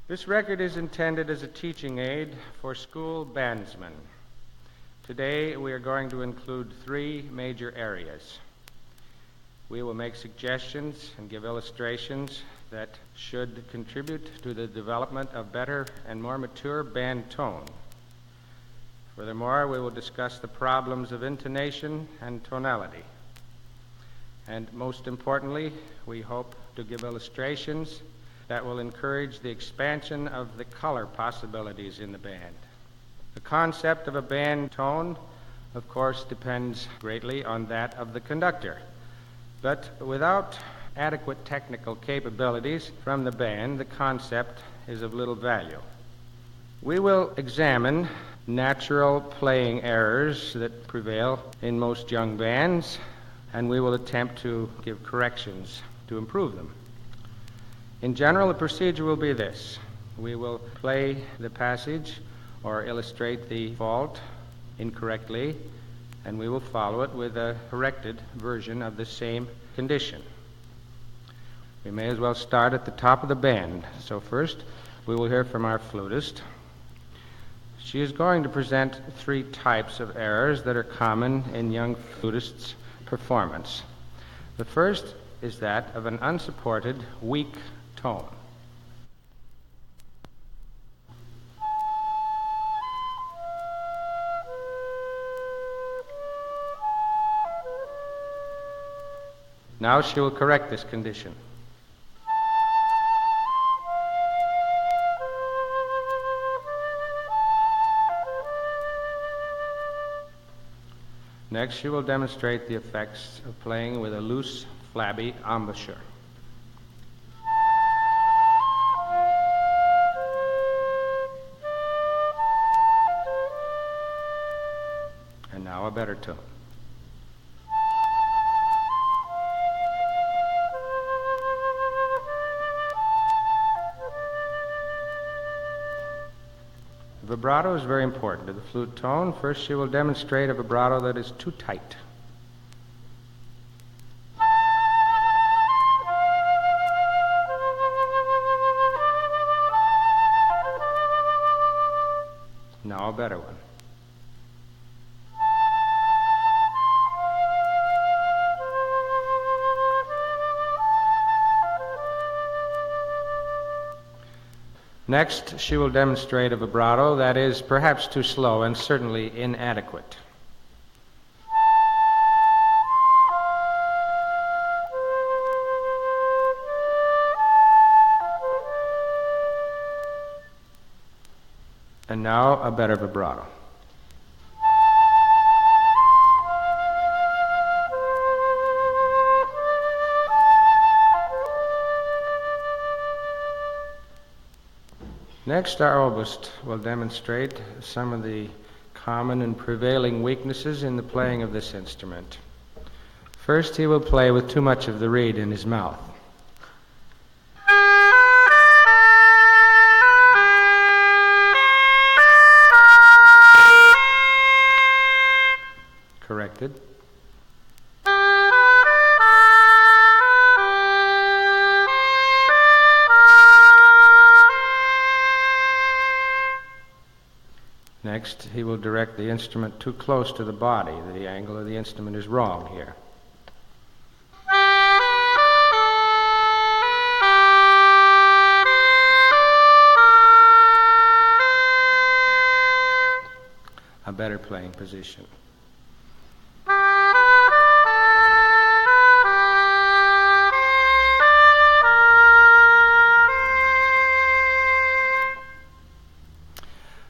This record is intended as a teaching aid for school bandsmen. Today we are going to include three major areas. We will make suggestions and give illustrations that should contribute to the development of better and more mature band tone. Furthermore, we will discuss the problems of intonation and tonality. And most importantly, we hope to give illustrations that will encourage the expansion of the color possibilities in the band. The concept of a band tone, of course, depends greatly on that of the conductor. But without adequate technical capabilities from the band, the concept is of little value. We will examine natural playing errors that prevail in most young bands, and we will attempt to give corrections to improve them. In general, the procedure will be this. We will play the passage or illustrate the fault incorrectly, and we will follow it with a corrected version of the same condition. We may as well start at the top of the band. So first, we will hear from our flutist. She is going to present three types of errors that are common in young flutists' performance. The first is that of an unsupported, weak tone. Now she will correct this condition. Next, she will demonstrate the effects of playing with a loose, flabby embouchure. And now a better tone. Vibrato is very important to the flute tone. First, she will demonstrate a vibrato that is too tight. Now a better one. Next, she will demonstrate a vibrato that is perhaps too slow and certainly inadequate. And now a better vibrato. Next, our oboist will demonstrate some of the common and prevailing weaknesses in the playing of this instrument. First, he will play with too much of the reed in his mouth. Corrected. Next, he will direct the instrument too close to the body. The angle of the instrument is wrong here. A better playing position.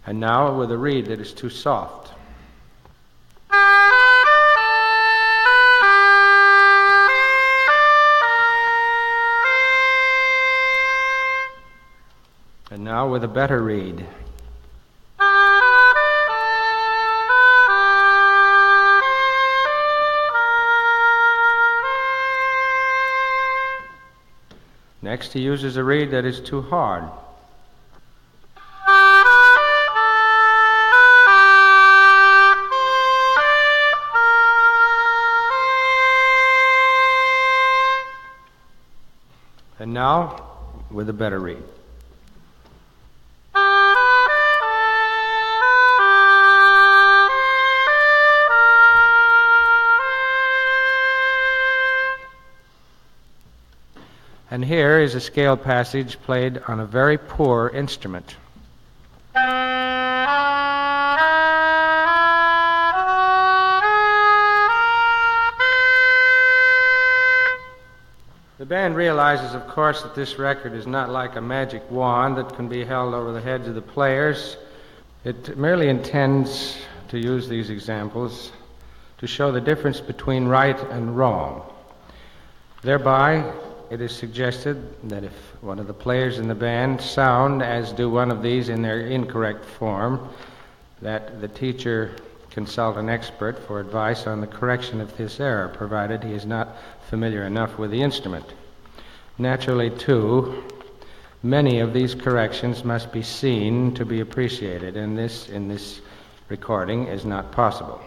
And now with a reed that is too soft. And now with a better reed. Next, he uses a reed that is too hard. And now, with a better reed. And here is a scale passage played on a very poor instrument. The band realizes, of course, that this record is not like a magic wand that can be held over the heads of the players. It merely intends to use these examples to show the difference between right and wrong. Thereby, it is suggested that if one of the players in the band sound as do one of these in their incorrect form, that the teacher consult an expert for advice on the correction of this error, provided he is not familiar enough with the instrument. Naturally, too, many of these corrections must be seen to be appreciated, and this, in this recording, is not possible.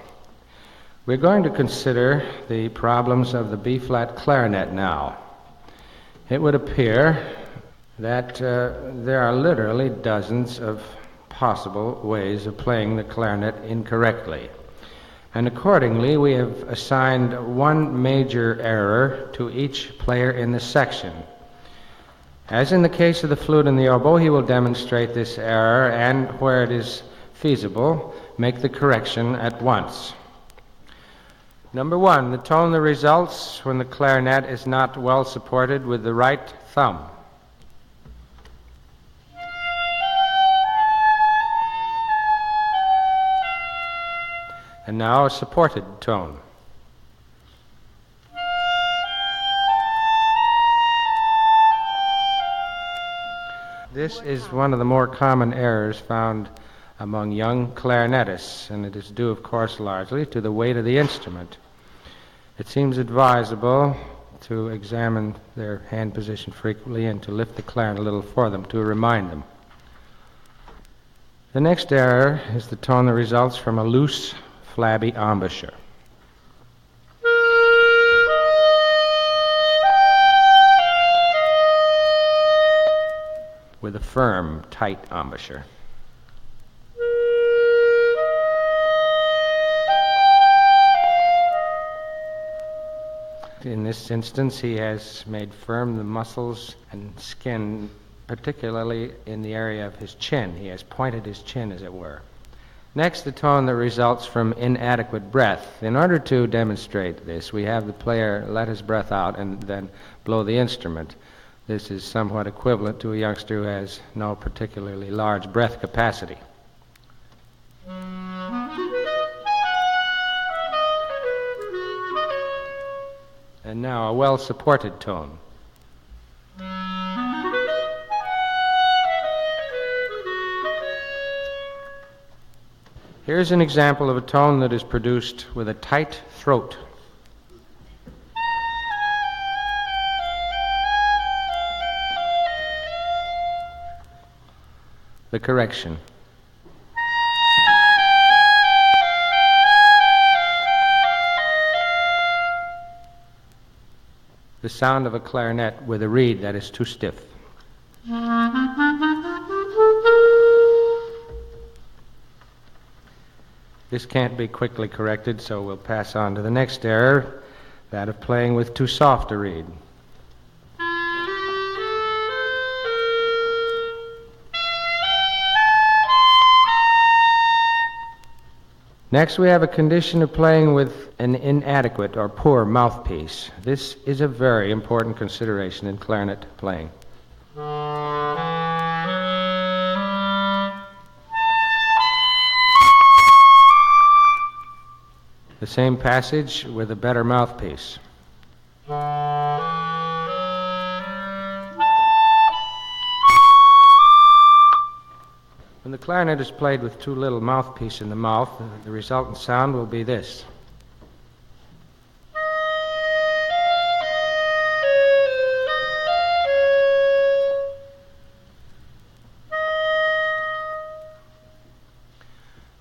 We're going to consider the problems of the B-flat clarinet now. It would appear that there are literally dozens of possible ways of playing the clarinet incorrectly. And accordingly, we have assigned one major error to each player in the section. As in the case of the flute and the oboe, he will demonstrate this error and, where it is feasible, make the correction at once. Number one, the tone that results when the clarinet is not well supported with the right thumb. And now a supported tone. This is one of the more common errors found among young clarinetists, and it is due, of course, largely to the weight of the instrument. It seems advisable to examine their hand position frequently and to lift the clarinet a little for them to remind them. The next error is the tone that results from a loose, flabby embouchure. With a firm, tight embouchure. In this instance, he has made firm the muscles and skin, particularly in the area of his chin. He has pointed his chin, as it were. Next, the tone that results from inadequate breath. In order to demonstrate this, we have the player let his breath out and then blow the instrument. This is somewhat equivalent to a youngster who has no particularly large breath capacity. And now a well-supported tone. Here's an example of a tone that is produced with a tight throat. The correction. The sound of a clarinet with a reed that is too stiff. This can't be quickly corrected, so we'll pass on to the next error, that of playing with too soft a reed. Next, we have a condition of playing with an inadequate or poor mouthpiece. This is a very important consideration in clarinet playing. The same passage with a better mouthpiece. When the clarinet is played with too little mouthpiece in the mouth, the resultant sound will be this.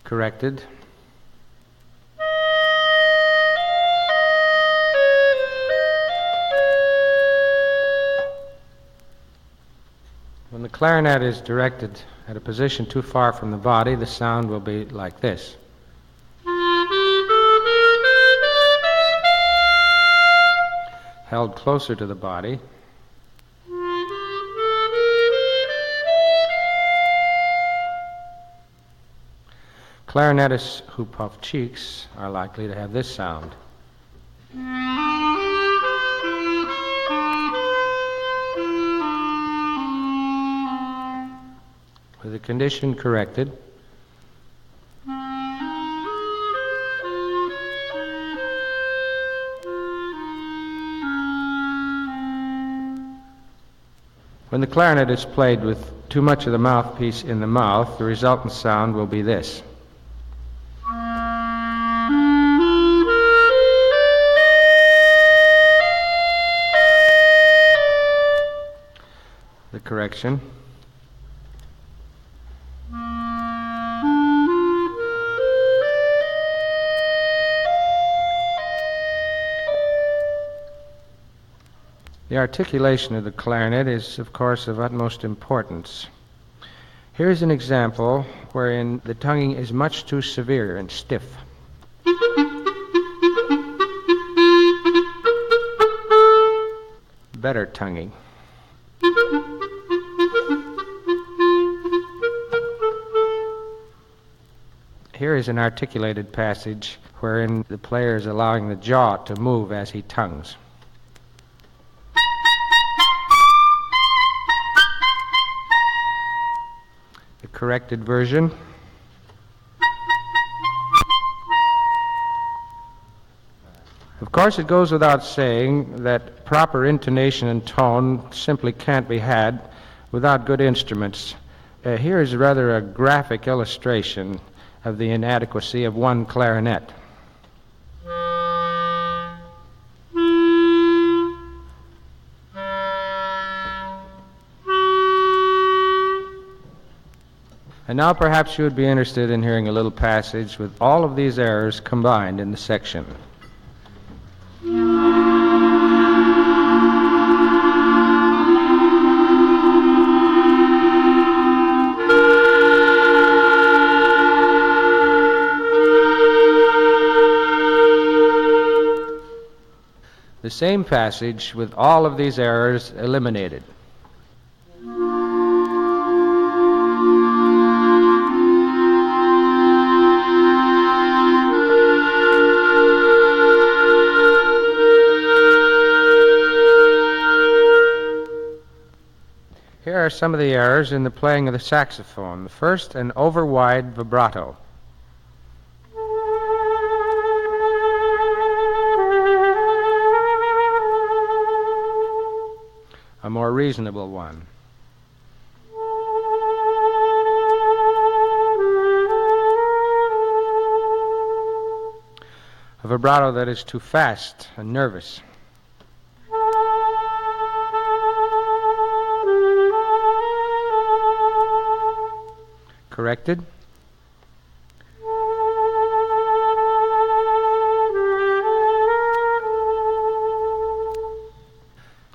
Corrected. When the clarinet is directed at a position too far from the body, the sound will be like this. Held closer to the body, Clarinetists who puff cheeks are likely to have this sound. With the condition corrected, when the clarinet is played with too much of the mouthpiece in the mouth, the resultant sound will be this. The correction. The articulation of the clarinet is, of course, of utmost importance. Here's an example wherein the tonguing is much too severe and stiff. Better tonguing. Here is an articulated passage wherein the player is allowing the jaw to move as he tongues. The corrected version. Of course, it goes without saying that proper intonation and tone simply can't be had without good instruments. Here is rather a graphic illustration of the inadequacy of one clarinet. And now perhaps you would be interested in hearing a little passage with all of these errors combined in the section. The same passage with all of these errors eliminated. Here are some of the errors in the playing of the saxophone. The first, an over-wide vibrato. A more reasonable one. A vibrato that is too fast and nervous. Corrected.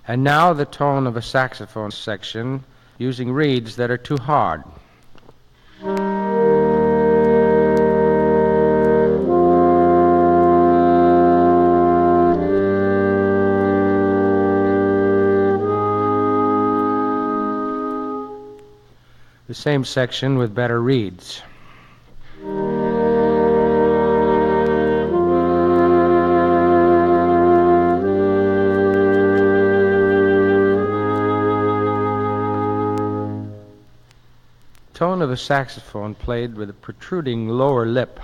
And now the tone of a saxophone section using reeds that are too hard. The same section with better reeds. Tone of a saxophone played with a protruding lower lip.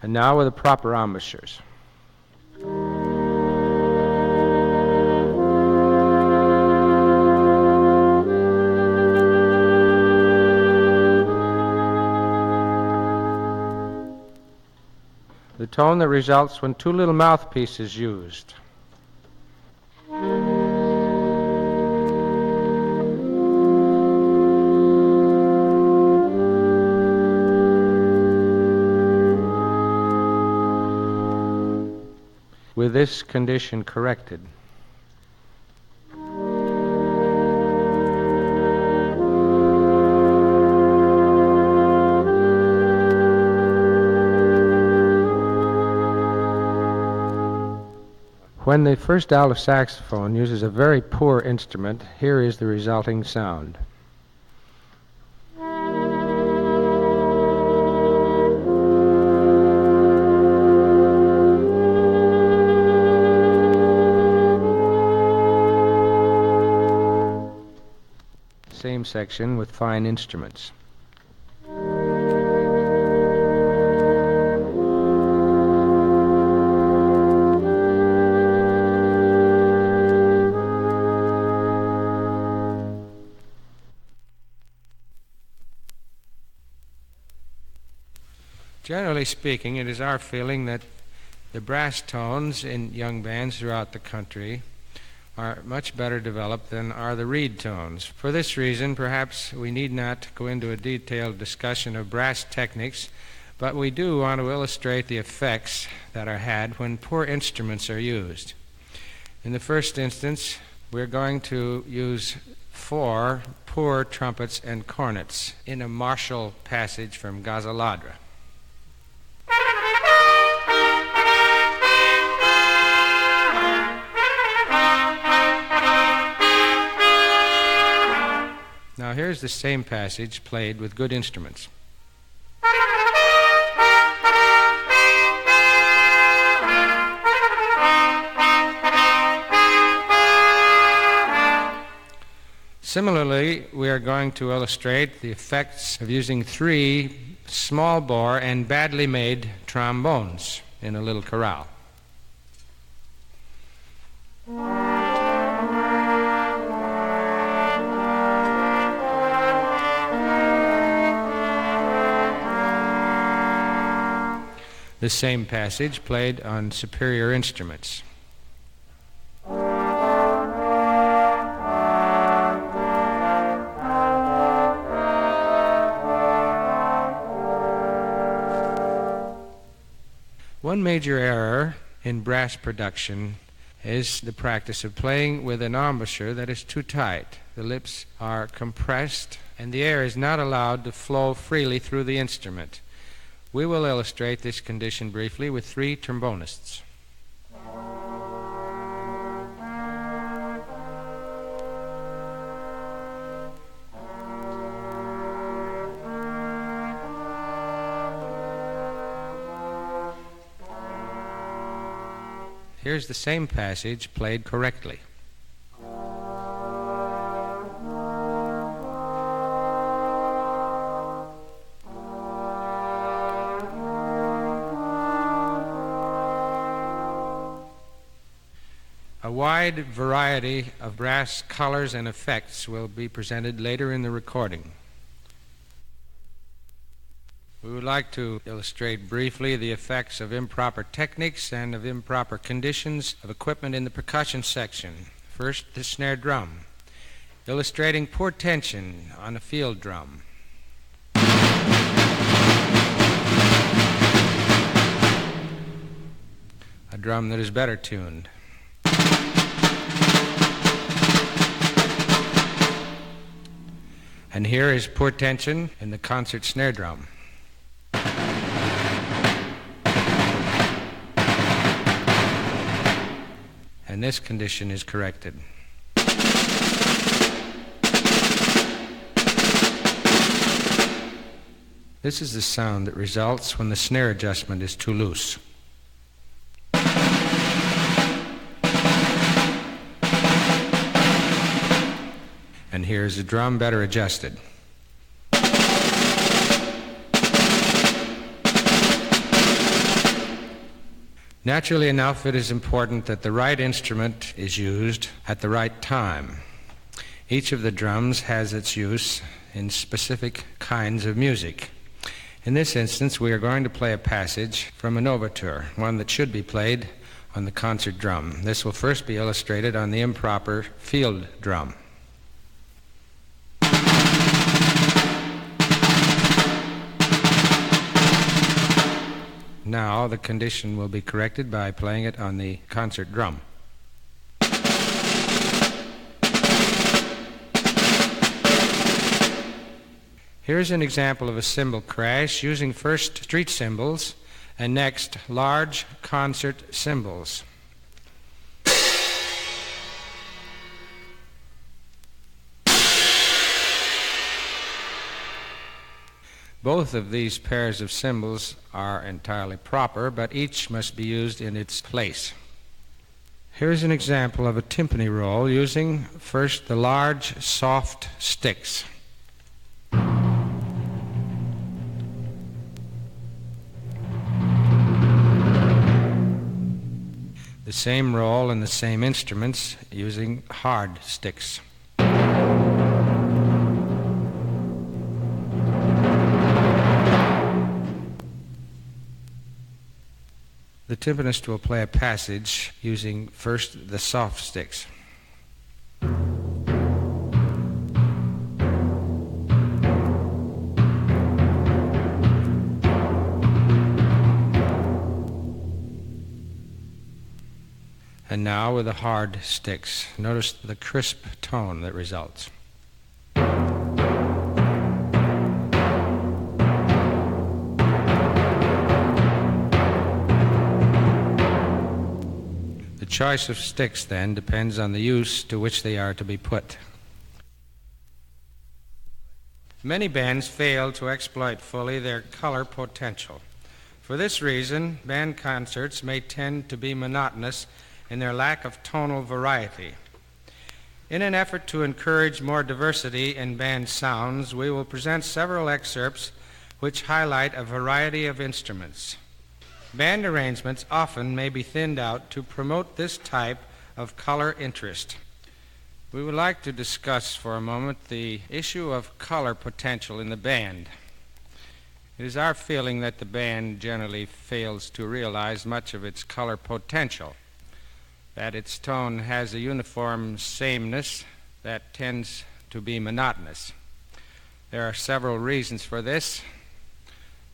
And now with the proper embouchures. The tone that results when too little mouthpiece is used. With this condition corrected. When the first alto saxophone uses a very poor instrument, here is the resulting sound. Same section with fine instruments. Generally speaking, it is our feeling that the brass tones in young bands throughout the country are much better developed than are the reed tones. For this reason, perhaps we need not go into a detailed discussion of brass techniques, but we do want to illustrate the effects that are had when poor instruments are used. In the first instance, we're going to use 4 poor trumpets and cornets in a martial passage from Gazaladra. Now here's the same passage played with good instruments. Similarly, we are going to illustrate the effects of using 3 small bore and badly made trombones in a little chorale. The same passage played on superior instruments. One major error in brass production is the practice of playing with an embouchure that is too tight. The lips are compressed and the air is not allowed to flow freely through the instrument. We will illustrate this condition briefly with 3 trombonists. Here's the same passage played correctly. A wide variety of brass colors and effects will be presented later in the recording. We would like to illustrate briefly the effects of improper techniques and of improper conditions of equipment in the percussion section. First, the snare drum, illustrating poor tension on a field drum. A drum that is better tuned. And here is poor tension in the concert snare drum. And this condition is corrected. This is the sound that results when the snare adjustment is too loose. And here's a drum better adjusted. Naturally enough, it is important that the right instrument is used at the right time. Each of the drums has its use in specific kinds of music. In this instance, we are going to play a passage from an overture, one that should be played on the concert drum. This will first be illustrated on the improper field drum. Now the condition will be corrected by playing it on the concert drum. Here's an example of a cymbal crash using first street cymbals and next large concert cymbals. Both of these pairs of cymbals are entirely proper, but each must be used in its place. Here's an example of a timpani roll using first the large, soft sticks. The same roll and the same instruments using hard sticks. The timpanist will play a passage using first the soft sticks. And now with the hard sticks, notice the crisp tone that results. The choice of sticks, then, depends on the use to which they are to be put. Many bands fail to exploit fully their color potential. For this reason, band concerts may tend to be monotonous in their lack of tonal variety. In an effort to encourage more diversity in band sounds, we will present several excerpts which highlight a variety of instruments. Band arrangements often may be thinned out to promote this type of color interest. We would like to discuss for a moment the issue of color potential in the band. It is our feeling that the band generally fails to realize much of its color potential, that its tone has a uniform sameness that tends to be monotonous. There are several reasons for this.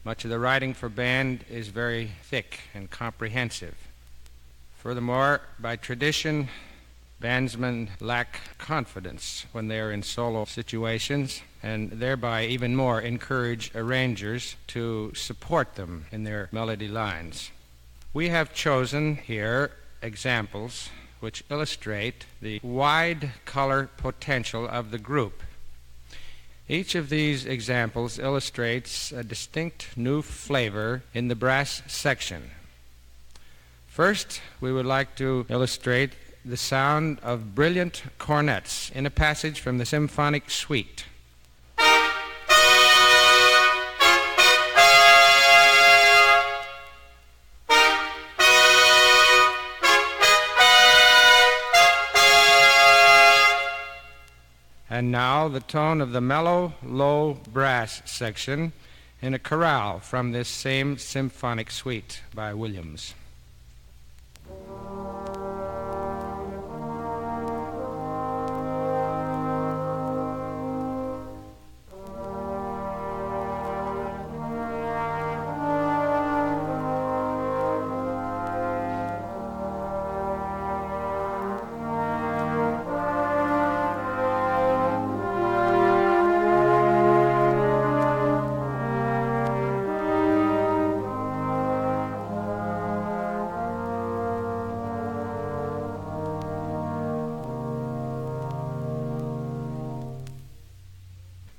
Much of the writing for band is very thick and comprehensive. Furthermore, by tradition, bandsmen lack confidence when they are in solo situations, and thereby even more encourage arrangers to support them in their melody lines. We have chosen here examples which illustrate the wide color potential of the group. Each of these examples illustrates a distinct new flavor in the brass section. First, we would like to illustrate the sound of brilliant cornets in a passage from the symphonic suite. And now the tone of the mellow, low brass section in a chorale from this same symphonic suite by Williams.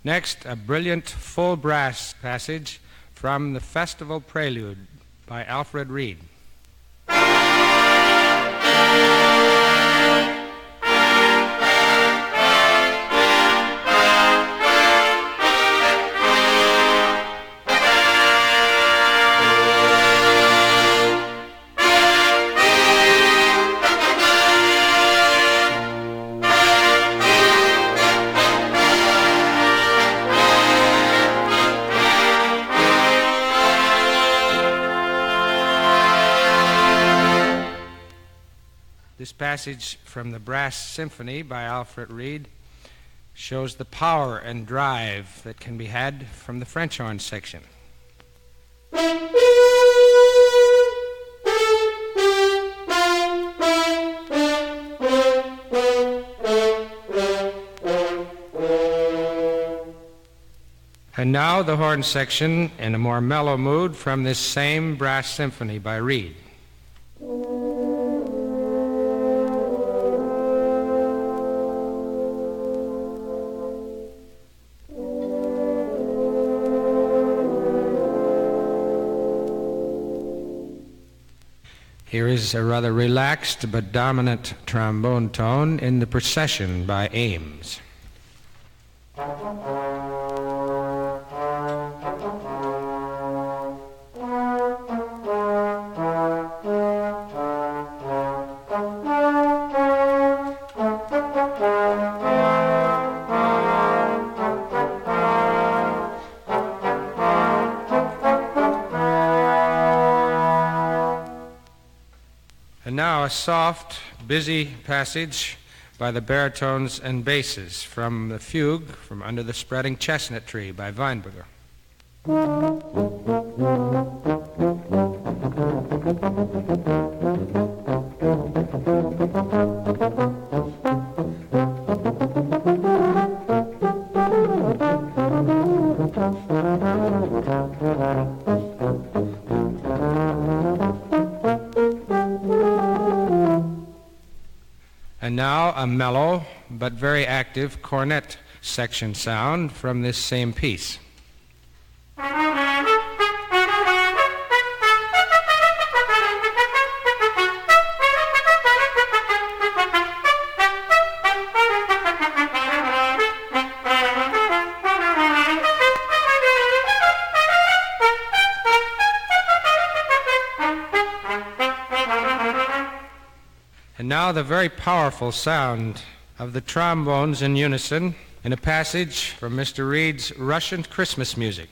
Next, a brilliant full brass passage from the Festival Prelude by Alfred Reed. This passage from the Brass Symphony by Alfred Reed shows the power and drive that can be had from the French horn section. And now the horn section in a more mellow mood from this same Brass Symphony by Reed. Here is a rather relaxed but dominant trombone tone in the Procession by Ames. And now a soft, busy passage by the baritones and basses from the fugue from Under the Spreading Chestnut Tree by Weinberger. And now a mellow but very active cornet section sound from this same piece. And now the very powerful sound of the trombones in unison in a passage from Mr. Reed's Russian Christmas Music.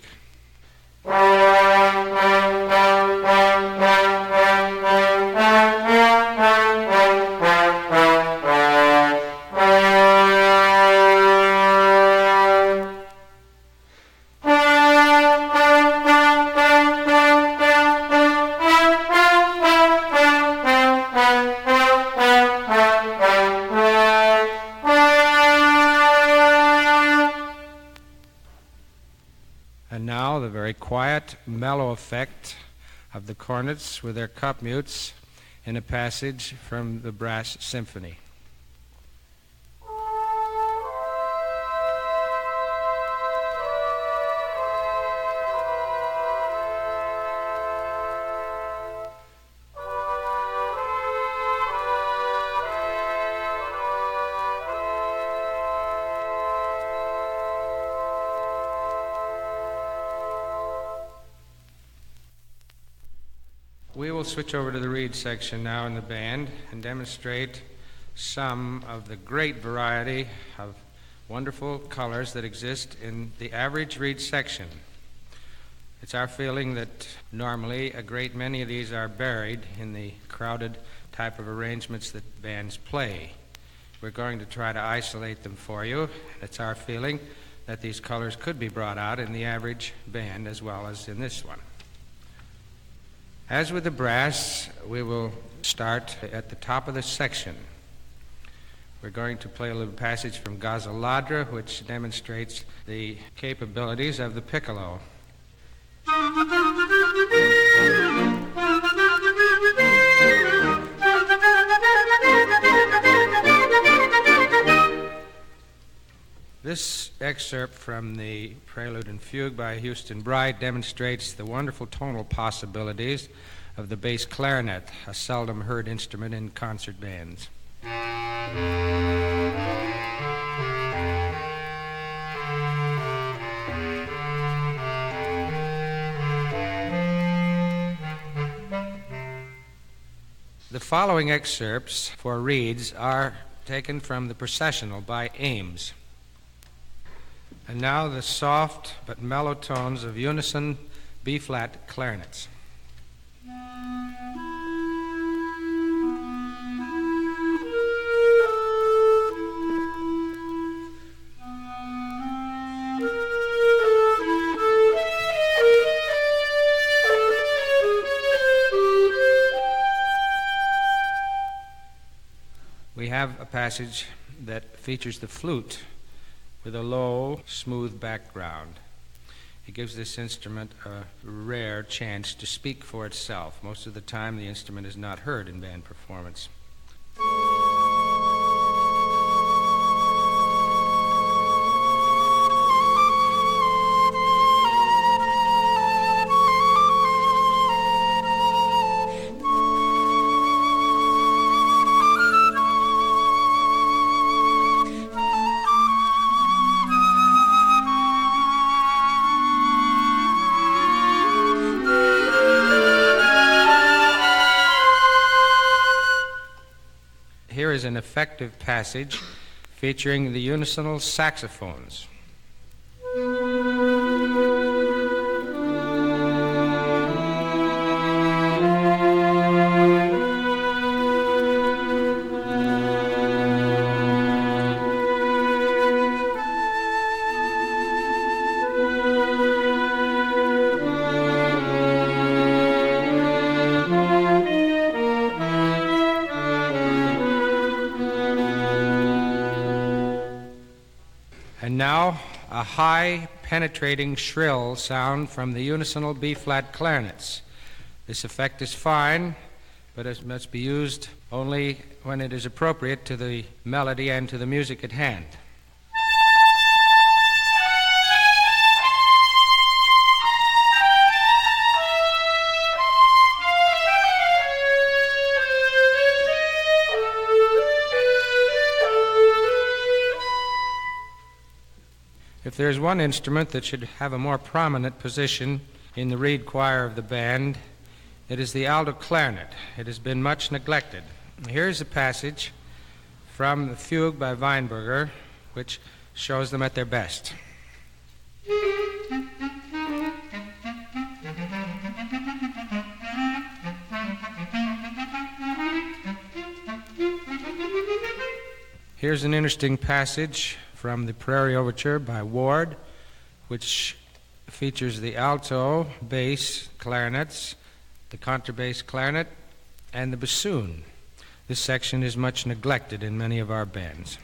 And now the very quiet, mellow effect of the cornets with their cup mutes in a passage from the Brass Symphony. We will switch over to the reed section now in the band and demonstrate some of the great variety of wonderful colors that exist in the average reed section. It's our feeling that normally a great many of these are buried in the crowded type of arrangements that bands play. We're going to try to isolate them for you. It's our feeling that these colors could be brought out in the average band as well as in this one. As with the brass, we will start at the top of the section. We're going to play a little passage from Gazaladra, which demonstrates the capabilities of the piccolo. This excerpt from the Prelude and Fugue by Houston Bright demonstrates the wonderful tonal possibilities of the bass clarinet, a seldom heard instrument in concert bands. The following excerpts for reeds are taken from the Processional by Ames. And now the soft but mellow tones of unison B-flat clarinets. We have a passage that features the flute with a low, smooth background. It gives this instrument a rare chance to speak for itself. Most of the time, the instrument is not heard in band performance. an effective passage featuring the unisono saxophones. And now, a high, penetrating, shrill sound from the unisono B-flat clarinets. This effect is fine, but it must be used only when it is appropriate to the melody and to the music at hand. If there's one instrument that should have a more prominent position in the reed choir of the band, it is the alto clarinet. It has been much neglected. Here's a passage from the fugue by Weinberger, which shows them at their best. Here's an interesting passage from the Prairie Overture by Ward, which features the alto, bass, clarinets, the contrabass clarinet, and the bassoon. This section is much neglected in many of our bands.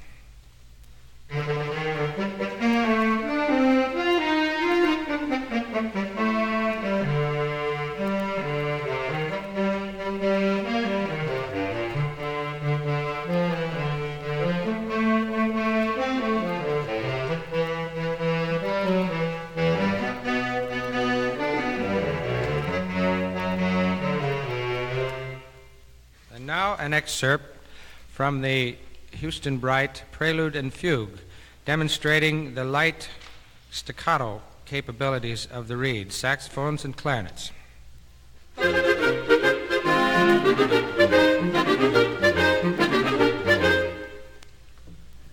Now an excerpt from the Houston Bright Prelude and Fugue, demonstrating the light staccato capabilities of the reeds, saxophones and clarinets.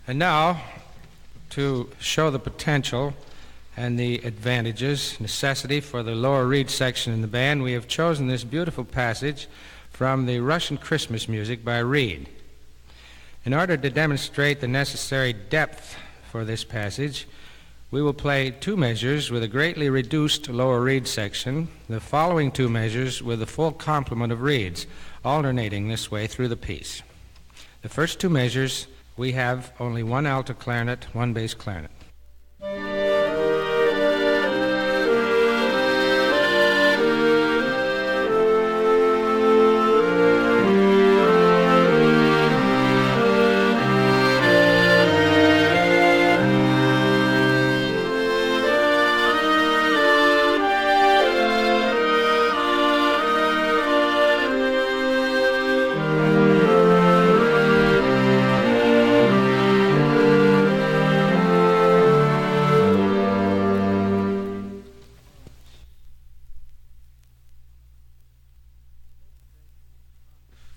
And now, to show the potential and the advantages, necessity for the lower reed section in the band, we have chosen this beautiful passage from the Russian Christmas music by Reed. In order to demonstrate the necessary depth for this passage, we will play two measures with a greatly reduced lower reed section, the following two measures with a full complement of reeds, alternating this way through the piece. The first two measures, we have only one alto clarinet, one bass clarinet.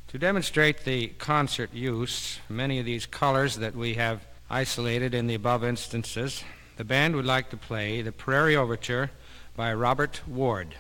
To demonstrate the concert use, many of these colors that we have isolated in the above instances, the band would like to play the Prairie Overture by Robert Ward.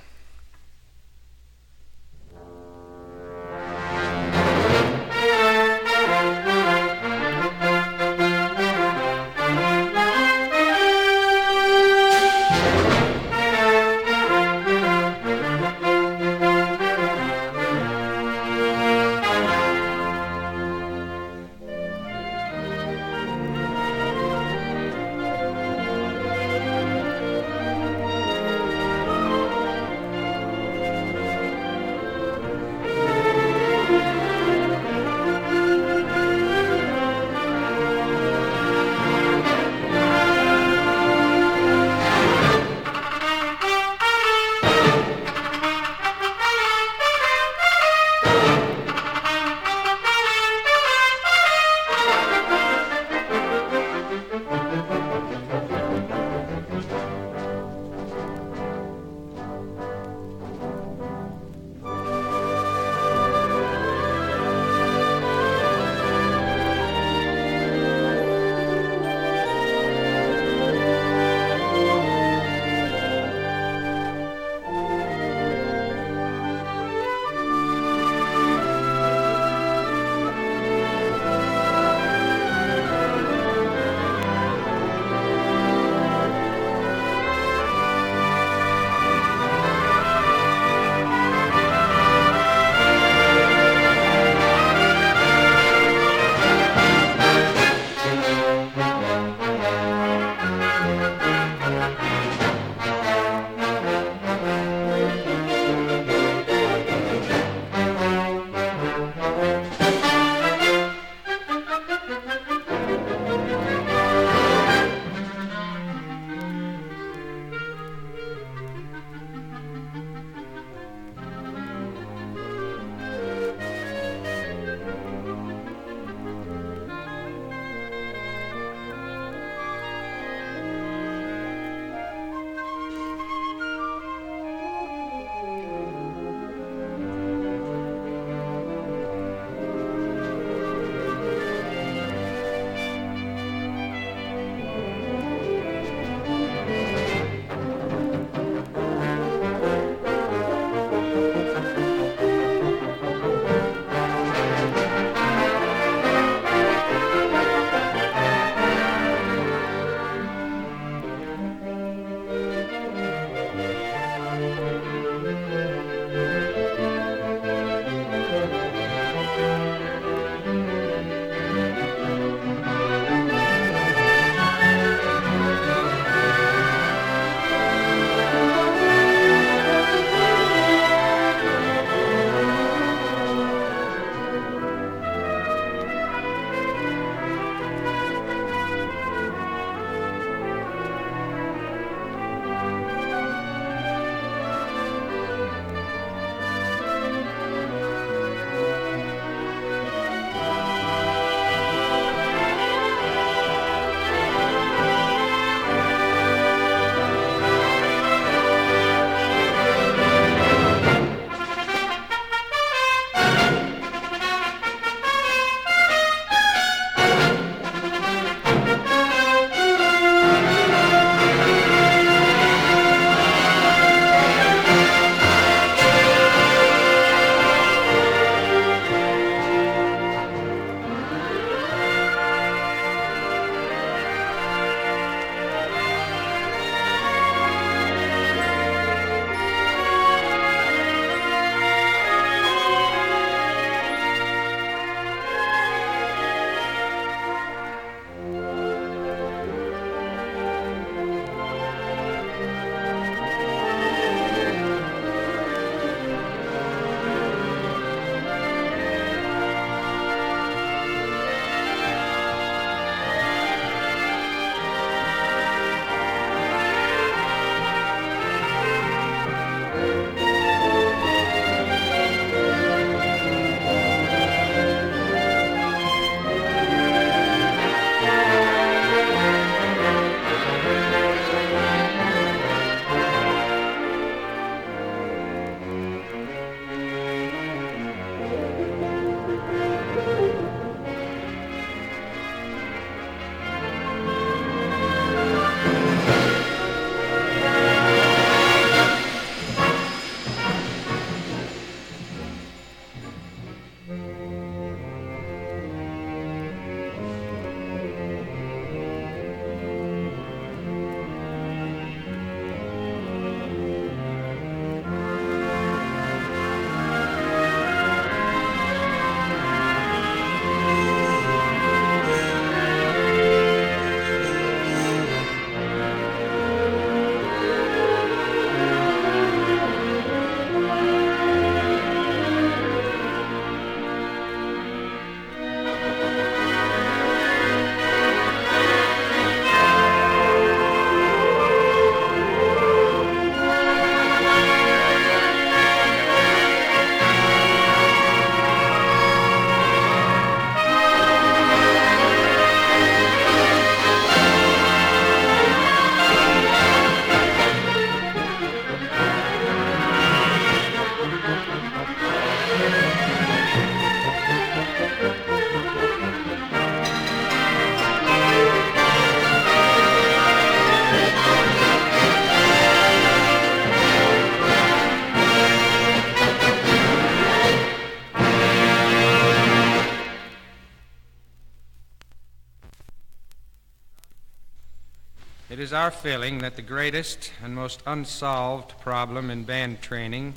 It is our feeling that the greatest and most unsolved problem in band training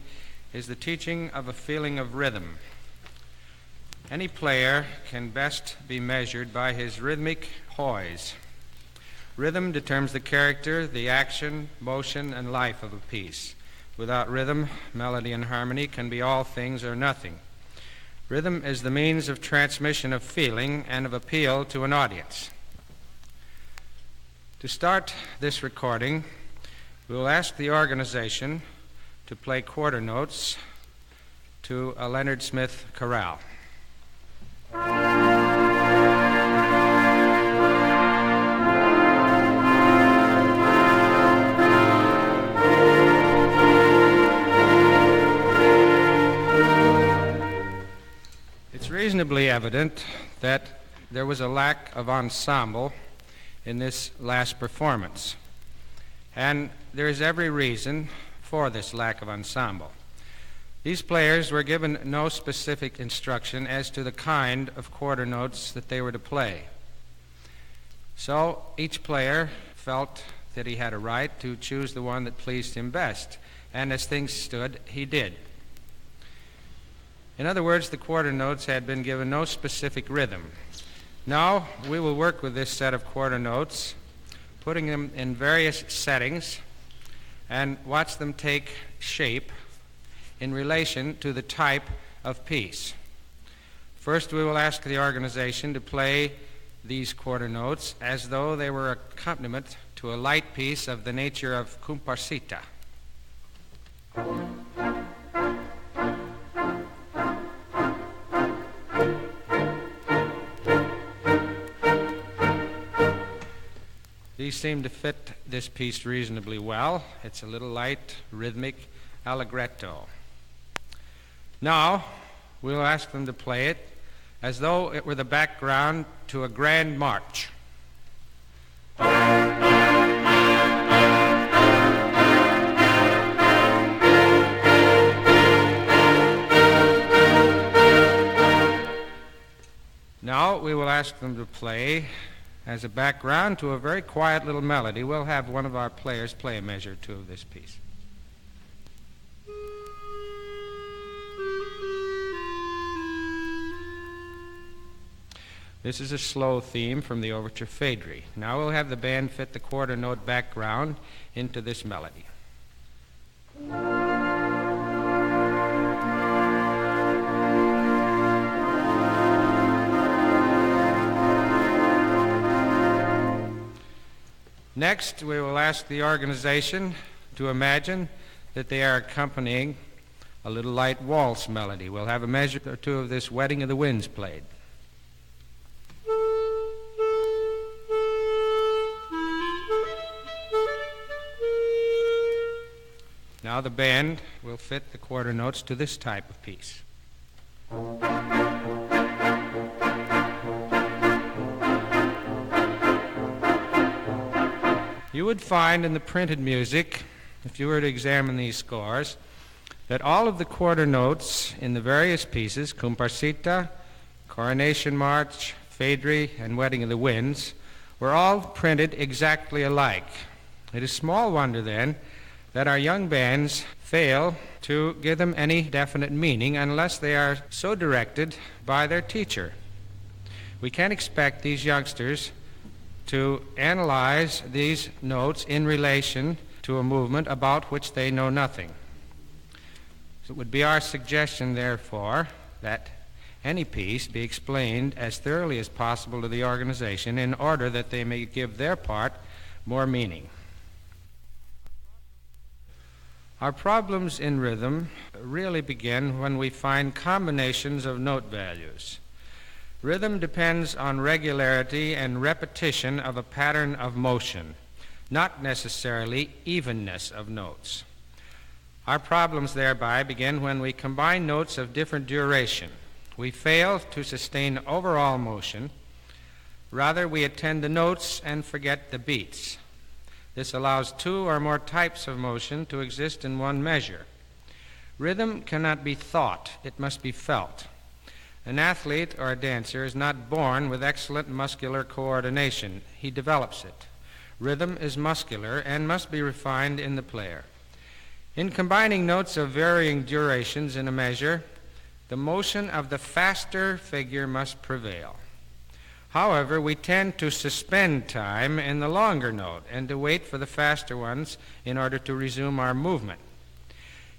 is the teaching of a feeling of rhythm. Any player can best be measured by his rhythmic poise. Rhythm determines the character, the action, motion, and life of a piece. Without rhythm, melody and harmony can be all things or nothing. Rhythm is the means of transmission of feeling and of appeal to an audience. To start this recording, we will ask the organization to play quarter notes to a Leonard Smith chorale. It's reasonably evident that there was a lack of ensemble in this last performance, and there is every reason for this lack of ensemble. These players were given no specific instruction as to the kind of quarter notes that they were to play. So each player felt that he had a right to choose the one that pleased him best, and as things stood, he did. In other words, the quarter notes had been given no specific rhythm. Now we will work with this set of quarter notes, putting them in various settings, and watch them take shape in relation to the type of piece. First, we will ask the organization to play these quarter notes as though they were accompaniment to a light piece of the nature of comparsita. These seem to fit this piece reasonably well. It's a little light, rhythmic allegretto. Now, we'll ask them to play it as though it were the background to a grand march. Now, we will ask them to play as a background to a very quiet little melody. We'll have one of our players play a measure or two of this piece. This is a slow theme from the Overture Phèdre. Now we'll have the band fit the quarter note background into this melody. Next, we will ask the organization to imagine that they are accompanying a little light waltz melody. We'll have a measure or two of this Wedding of the Winds played. Now the band will fit the quarter notes to this type of piece. You would find in the printed music, if you were to examine these scores, that all of the quarter notes in the various pieces, Comparsita, Coronation March, Phèdre, and Wedding of the Winds, were all printed exactly alike. It is small wonder, then, that our young bands fail to give them any definite meaning unless they are so directed by their teacher. We can't expect these youngsters to analyze these notes in relation to a movement about which they know nothing. So it would be our suggestion, therefore, that any piece be explained as thoroughly as possible to the organization in order that they may give their part more meaning. Our problems in rhythm really begin when we find combinations of note values. Rhythm depends on regularity and repetition of a pattern of motion, not necessarily evenness of notes. Our problems thereby begin when we combine notes of different duration. We fail to sustain overall motion. Rather, we attend the notes and forget the beats. This allows two or more types of motion to exist in one measure. Rhythm cannot be thought, it must be felt. An athlete or a dancer is not born with excellent muscular coordination. He develops it. Rhythm is muscular and must be refined in the player. In combining notes of varying durations in a measure, the motion of the faster figure must prevail. However, we tend to suspend time in the longer note and to wait for the faster ones in order to resume our movement.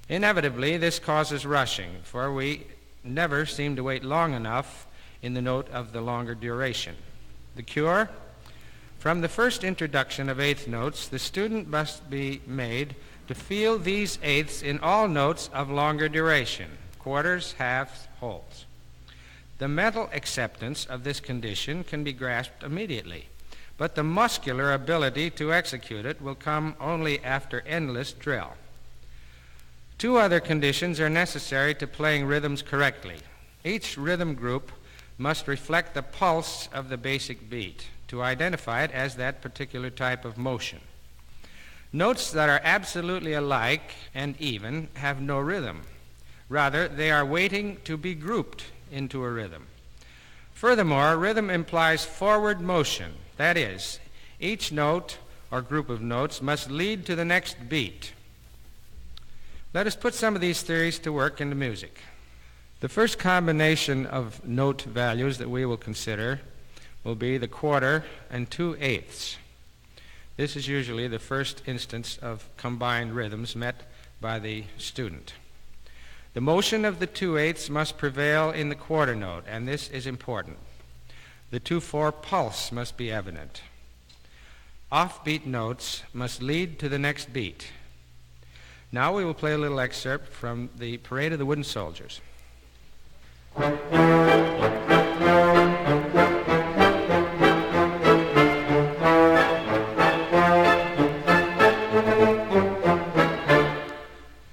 Inevitably, this causes rushing, for we never seem to wait long enough in the note of the longer duration. The cure? From the first introduction of eighth notes, the student must be made to feel these eighths in all notes of longer duration, quarters, halves, wholes. The mental acceptance of this condition can be grasped immediately, but the muscular ability to execute it will come only after endless drill. Two other conditions are necessary to playing rhythms correctly. Each rhythm group must reflect the pulse of the basic beat to identify it as that particular type of motion. Notes that are absolutely alike and even have no rhythm. Rather, they are waiting to be grouped into a rhythm. Furthermore, rhythm implies forward motion. That is, each note or group of notes must lead to the next beat. Let us put some of these theories to work into music. The first combination of note values that we will consider will be the quarter and 2/8. This is usually the first instance of combined rhythms met by the student. The motion of the 2/8 must prevail in the quarter note, and this is important. The 2/4 pulse must be evident. Offbeat notes must lead to the next beat. Now we will play a little excerpt from the Parade of the Wooden Soldiers.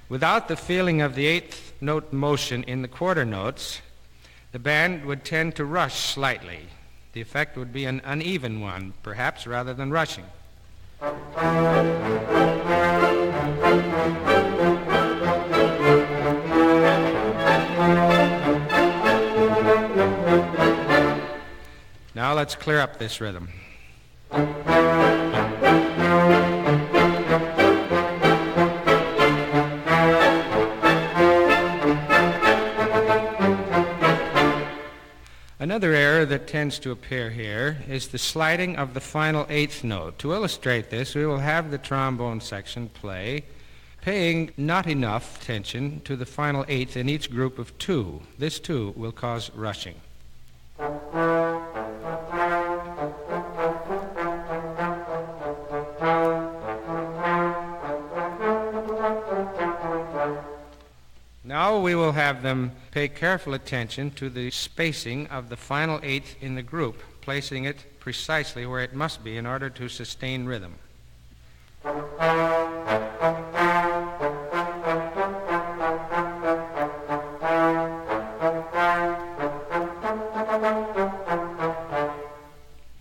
Without the feeling of the eighth note motion in the quarter notes, the band would tend to rush slightly. The effect would be an uneven one, perhaps, rather than rushing. Now let's clear up this rhythm. Another error that tends to appear here is the sliding of the final eighth note. To illustrate this, we will have the trombone section play, paying not enough attention to the final eighth in each group of two. This, too, will cause rushing. Now we will have them pay careful attention to the spacing of the final eighth in the group, placing it precisely where it must be in order to sustain rhythm.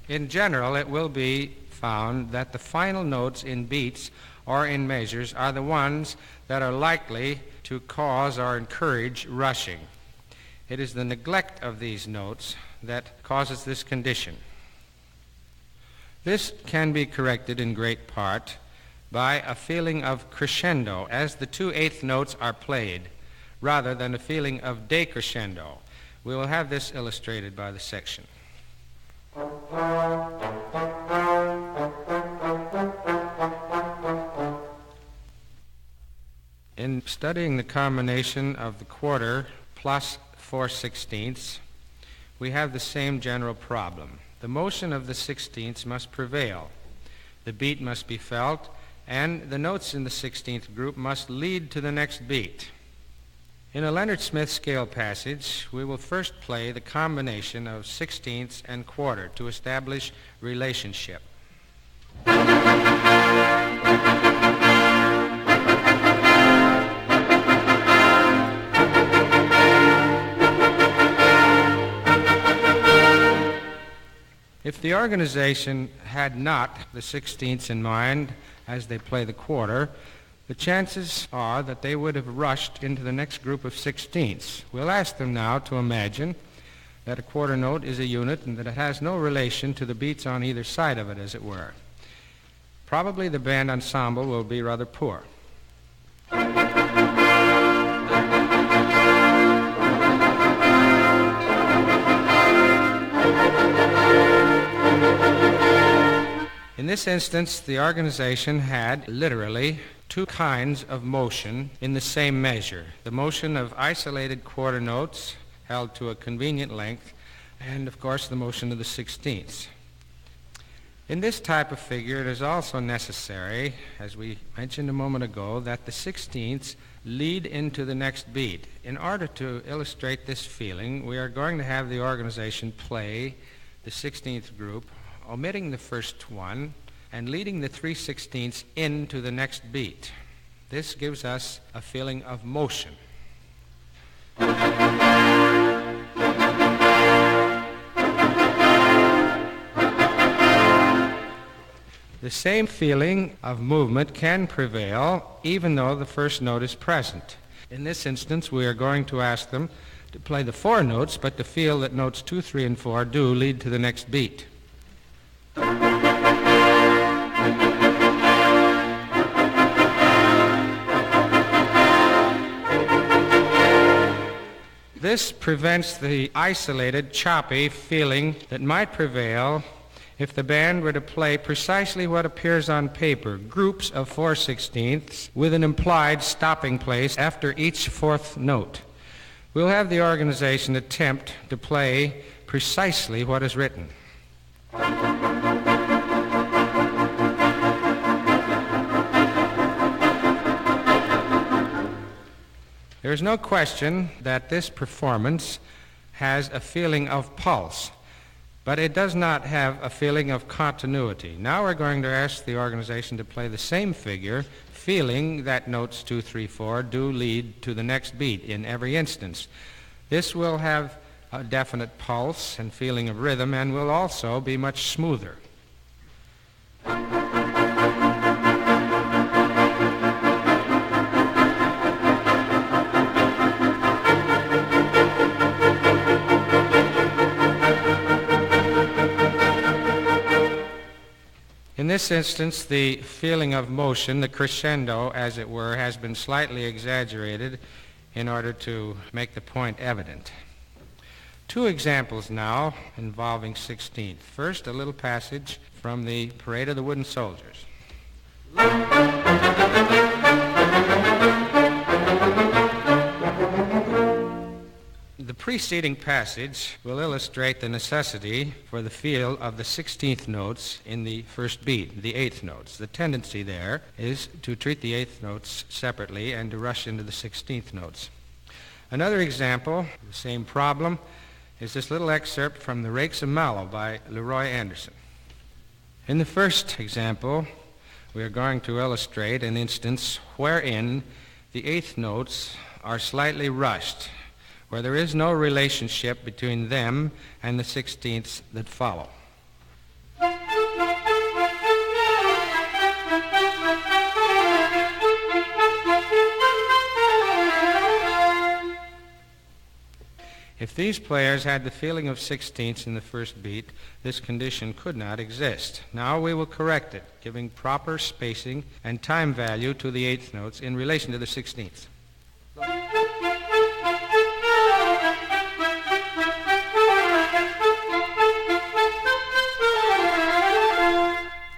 In general, it will be found that the final notes in beats or in measures are the ones that are likely to cause or encourage rushing. It is the neglect of these notes that causes this condition. This can be corrected in great part by a feeling of crescendo as the 2/8 notes are played, rather than a feeling of decrescendo. We will have this illustrated by the section. In studying the combination of the quarter plus 4/16, we have the same general problem. The motion of the 16ths must prevail. The beat must be felt, and the notes in the 16th group must lead to the next beat. In a Leonard Smith scale passage, we will first play the combination of 16ths and quarter to establish relationship. If the organization had not the 16ths in mind as they play the quarter, the chances are that they would have rushed into the next group of 16ths. We'll ask them now to imagine that a quarter note is a unit and that it has no relation to the beats on either side of it, as it were. probably the band ensemble will be rather poor. In this instance, the organization had literally two kinds of motion in the same measure. The motion of isolated quarter notes held to a convenient length, and of course the motion of the sixteenths. In this type of figure, it is also necessary, as we mentioned a moment ago, that the sixteenths lead into the next beat. In order to illustrate this feeling, we are going to have the organization play the 16th group, omitting the first one, and leading the 3/16 into the next beat. This gives us a feeling of motion. The same feeling of movement can prevail even though the first note is present. In this instance, we are going to ask them to play the four notes, but to feel that notes 2, 3, and 4 do lead to the next beat. This prevents the isolated, choppy feeling that might prevail if the band were to play precisely what appears on paper, groups of 4/16ths with an implied stopping place after each fourth note. We'll have the organization attempt to play precisely what is written. There is no question that this performance has a feeling of pulse, but it does not have a feeling of continuity. Now we're going to ask the organization to play the same figure, feeling that notes 2, 3, 4 do lead to the next beat in every instance. This will have a definite pulse and feeling of rhythm, and will also be much smoother. In this instance, the feeling of motion, the crescendo, as it were, has been slightly exaggerated in order to make the point evident. Two examples now involving 16th. First, a little passage from the Parade of the Wooden Soldiers. The preceding passage will illustrate the necessity for the feel of the 16th notes in the first beat, the 8th notes. The tendency there is to treat the 8th notes separately and to rush into the 16th notes. Another example, the same problem, is this little excerpt from The Rakes of Mallow by Leroy Anderson. In the first example, we are going to illustrate an instance wherein the 8th notes are slightly rushed, where there is no relationship between them and the 16ths that follow. If these players had the feeling of 16ths in the first beat, this condition could not exist. Now we will correct it, giving proper spacing and time value to the 8th notes in relation to the 16ths.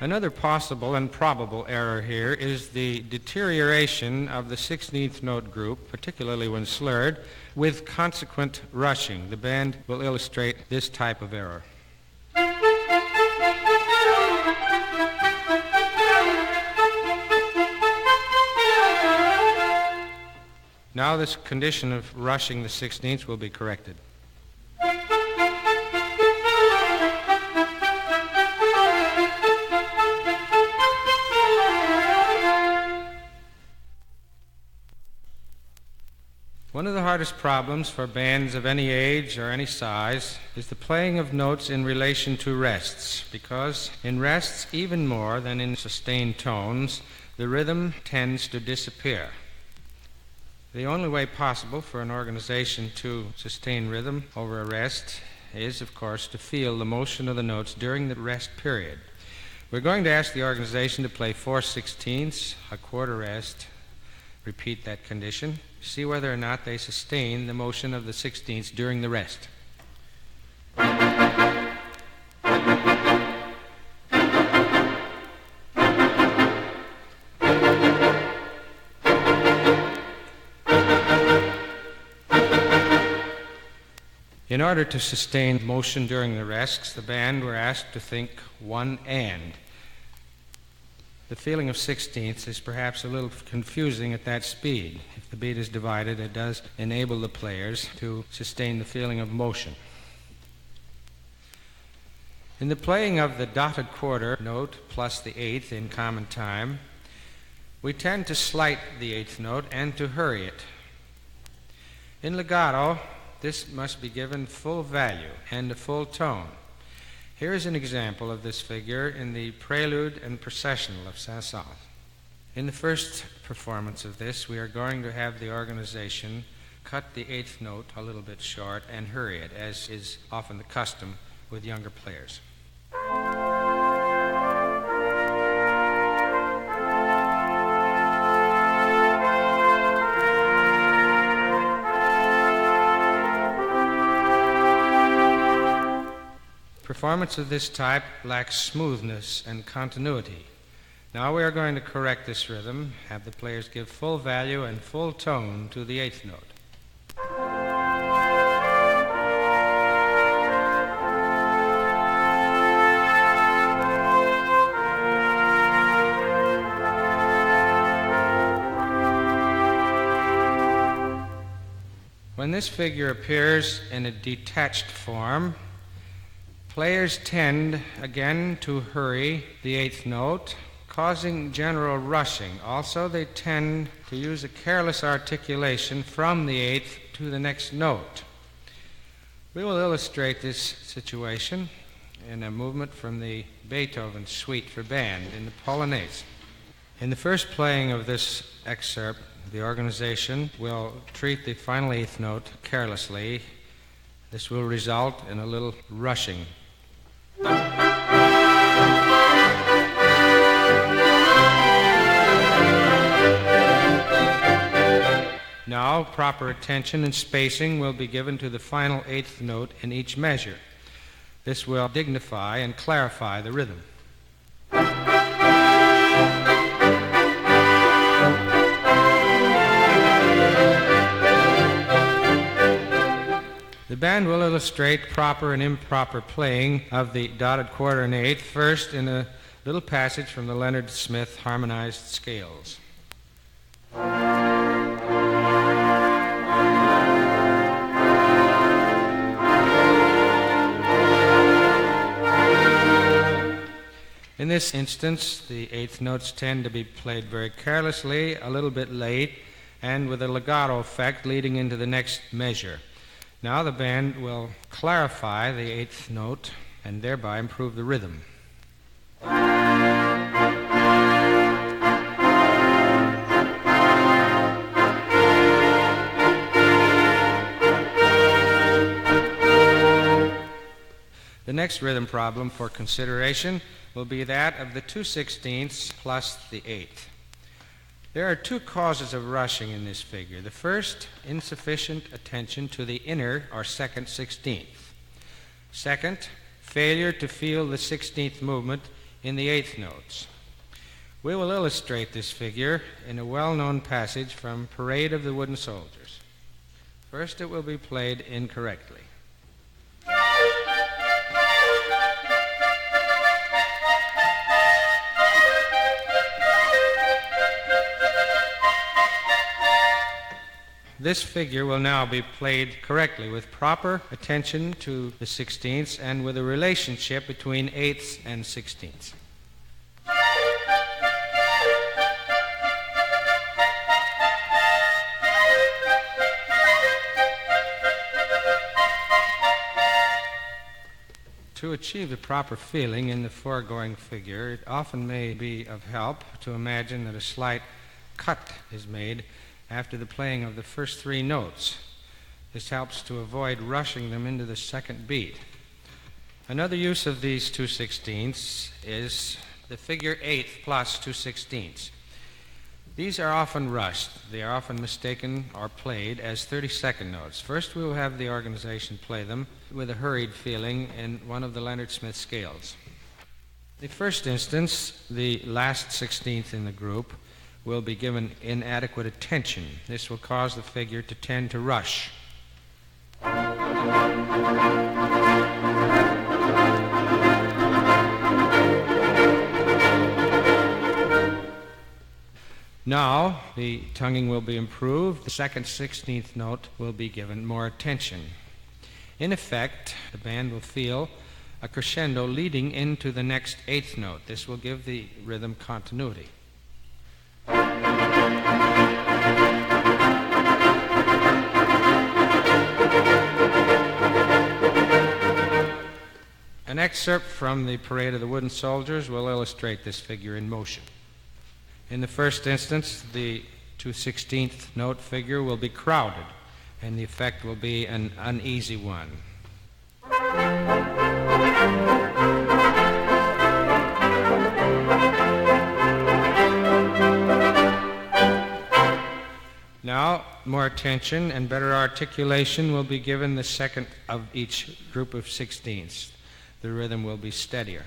Another possible and probable error here is the deterioration of the 16th note group, particularly when slurred, with consequent rushing. The band will illustrate this type of error. Now this condition of rushing the 16ths will be corrected. One of the hardest problems for bands of any age or any size is the playing of notes in relation to rests, because in rests, even more than in sustained tones, the rhythm tends to disappear. The only way possible for an organization to sustain rhythm over a rest is, of course, to feel the motion of the notes during the rest period. We're going to ask the organization to play 4/16, a quarter rest, repeat that condition, see whether or not they sustain the motion of the 16ths during the rest. In order to sustain motion during the rests, the band were asked to think one and. The feeling of 16ths is perhaps a little confusing at that speed. If the beat is divided, it does enable the players to sustain the feeling of motion. In the playing of the dotted quarter note plus the eighth in common time, we tend to slight the eighth note and to hurry it. In legato, this must be given full value and a full tone. Here is an example of this figure in the Prelude and Processional of Saxophone. In the first performance of this, we are going to have the organization cut the eighth note a little bit short and hurry it, as is often the custom with younger players. Performance of this type lacks smoothness and continuity. Now we are going to correct this rhythm, have the players give full value and full tone to the eighth note. When this figure appears in a detached form, players tend again to hurry the eighth note, causing general rushing. Also, they tend to use a careless articulation from the eighth to the next note. We will illustrate this situation in a movement from the Beethoven Suite for Band in the Polonaise. In the first playing of this excerpt, the organization will treat the final eighth note carelessly. This will result in a little rushing. Now, proper attention and spacing will be given to the final eighth note in each measure. This will dignify and clarify the rhythm. The band will illustrate proper and improper playing of the dotted quarter and eighth, first in a little passage from the Leonard Smith harmonized scales. In this instance, the eighth notes tend to be played very carelessly, a little bit late, and with a legato effect leading into the next measure. Now the band will clarify the eighth note and thereby improve the rhythm. The next rhythm problem for consideration will be that of the 2/16 plus the eighth. There are two causes of rushing in this figure. The first, insufficient attention to the inner or second 16th. Second, failure to feel the 16th movement in the eighth notes. We will illustrate this figure in a well-known passage from Parade of the Wooden Soldiers. First, it will be played incorrectly. This figure will now be played correctly with proper attention to the 16ths and with a relationship between eighths and 16ths. To achieve the proper feeling in the foregoing figure, it often may be of help to imagine that a slight cut is made after the playing of the first three notes. This helps to avoid rushing them into the second beat. Another use of these 2/16ths is the figure eighth plus 2/16. These are often rushed. They are often mistaken or played as 32nd notes. First, we will have the organization play them with a hurried feeling in one of the Leonard Smith scales. The first instance, the last 16th in the group, will be given inadequate attention. This will cause the figure to tend to rush. Now, the tonguing will be improved. The second 16th note will be given more attention. In effect, the band will feel a crescendo leading into the next eighth note. This will give the rhythm continuity. An excerpt from the Parade of the Wooden Soldiers will illustrate this figure in motion. In the first instance, the 2/16th note figure will be crowded, and the effect will be an uneasy one. Now, more attention and better articulation will be given the second of each group of 16ths. The rhythm will be steadier.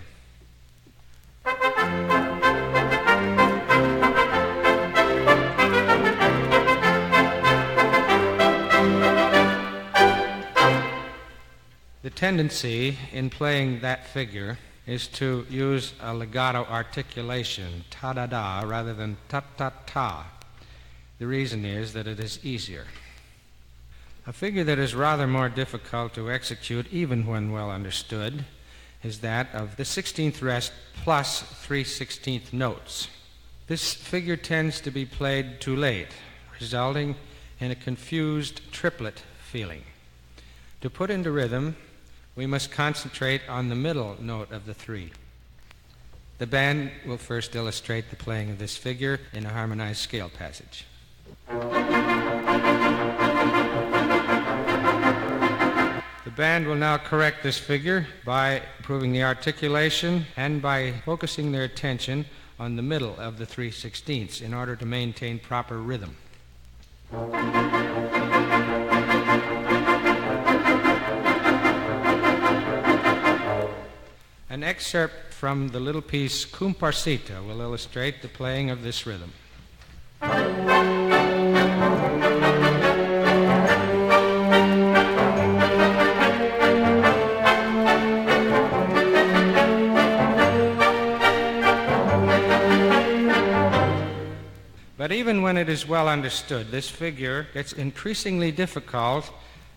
The tendency in playing that figure is to use a legato articulation, ta-da-da, rather than ta-ta-ta. The reason is that it is easier. A figure that is rather more difficult to execute, even when well understood, is that of the 16th rest plus 3/16th notes. This figure tends to be played too late, resulting in a confused triplet feeling. To put into rhythm, we must concentrate on the middle note of the three. The band will first illustrate the playing of this figure in a harmonized scale passage. The band will now correct this figure by improving the articulation and by focusing their attention on the middle of the 3/16ths in order to maintain proper rhythm. An excerpt from the little piece Comparsita will illustrate the playing of this rhythm. But even when it is well understood, this figure gets increasingly difficult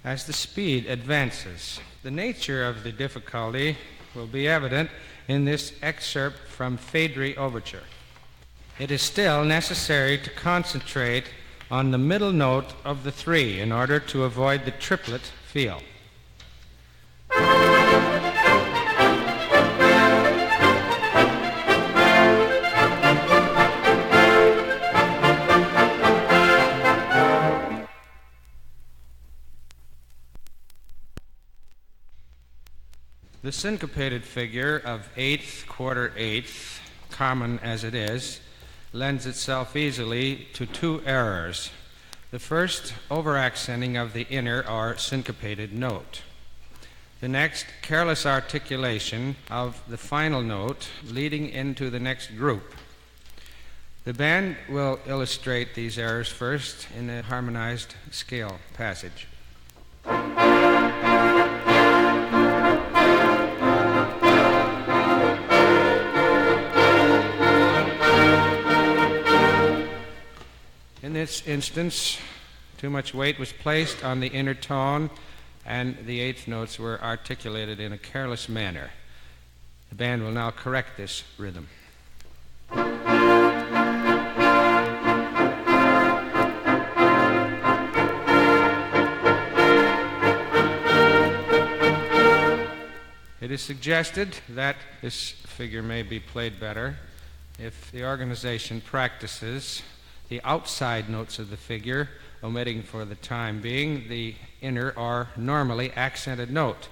as the speed advances. The nature of the difficulty will be evident in this excerpt from Prairie Overture. It is still necessary to concentrate on the middle note of the three in order to avoid the triplet feel. The syncopated figure of eighth, quarter eighth, common as it is, lends itself easily to two errors. The first, over-accenting of the inner or syncopated note. The next, careless articulation of the final note leading into the next group. The band will illustrate these errors first in a harmonized scale passage. In this instance, too much weight was placed on the inner tone, and the eighth notes were articulated in a careless manner. The band will now correct this rhythm. It is suggested that this figure may be played better if the organization practices the outside notes of the figure, omitting for the time being the inner or normally accented note.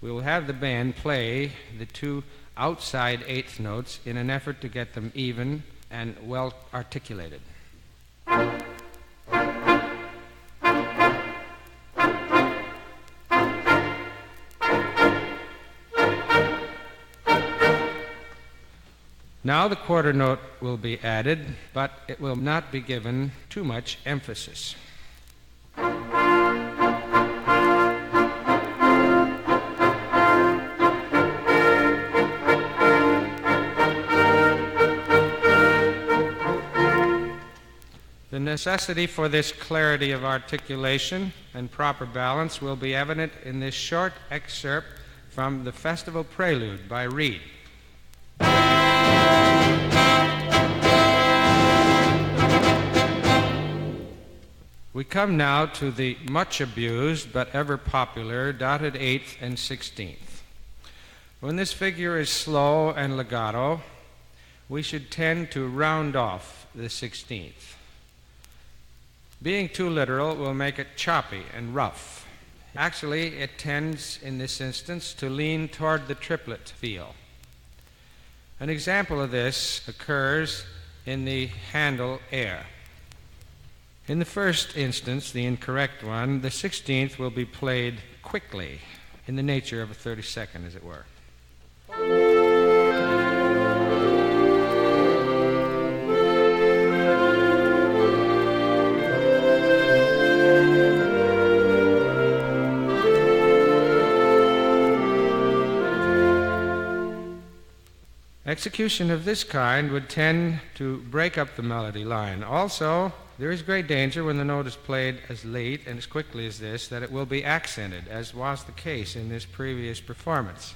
We will have the band play the two outside eighth notes in an effort to get them even and well articulated. Now the quarter note will be added, but it will not be given too much emphasis. The necessity for this clarity of articulation and proper balance will be evident in this short excerpt from the Festival Prelude by Reed. We come now to the much abused but ever popular dotted eighth and 16th. When this figure is slow and legato, we should tend to round off the 16th. Being too literal will make it choppy and rough. Actually, it tends, in this instance, to lean toward the triplet feel. An example of this occurs in the Handel air. In the first instance, the incorrect one, the 16th will be played quickly, in the nature of a 32nd, as it were. Execution of this kind would tend to break up the melody line. Also, there is great danger when the note is played as late and as quickly as this that it will be accented, as was the case in this previous performance.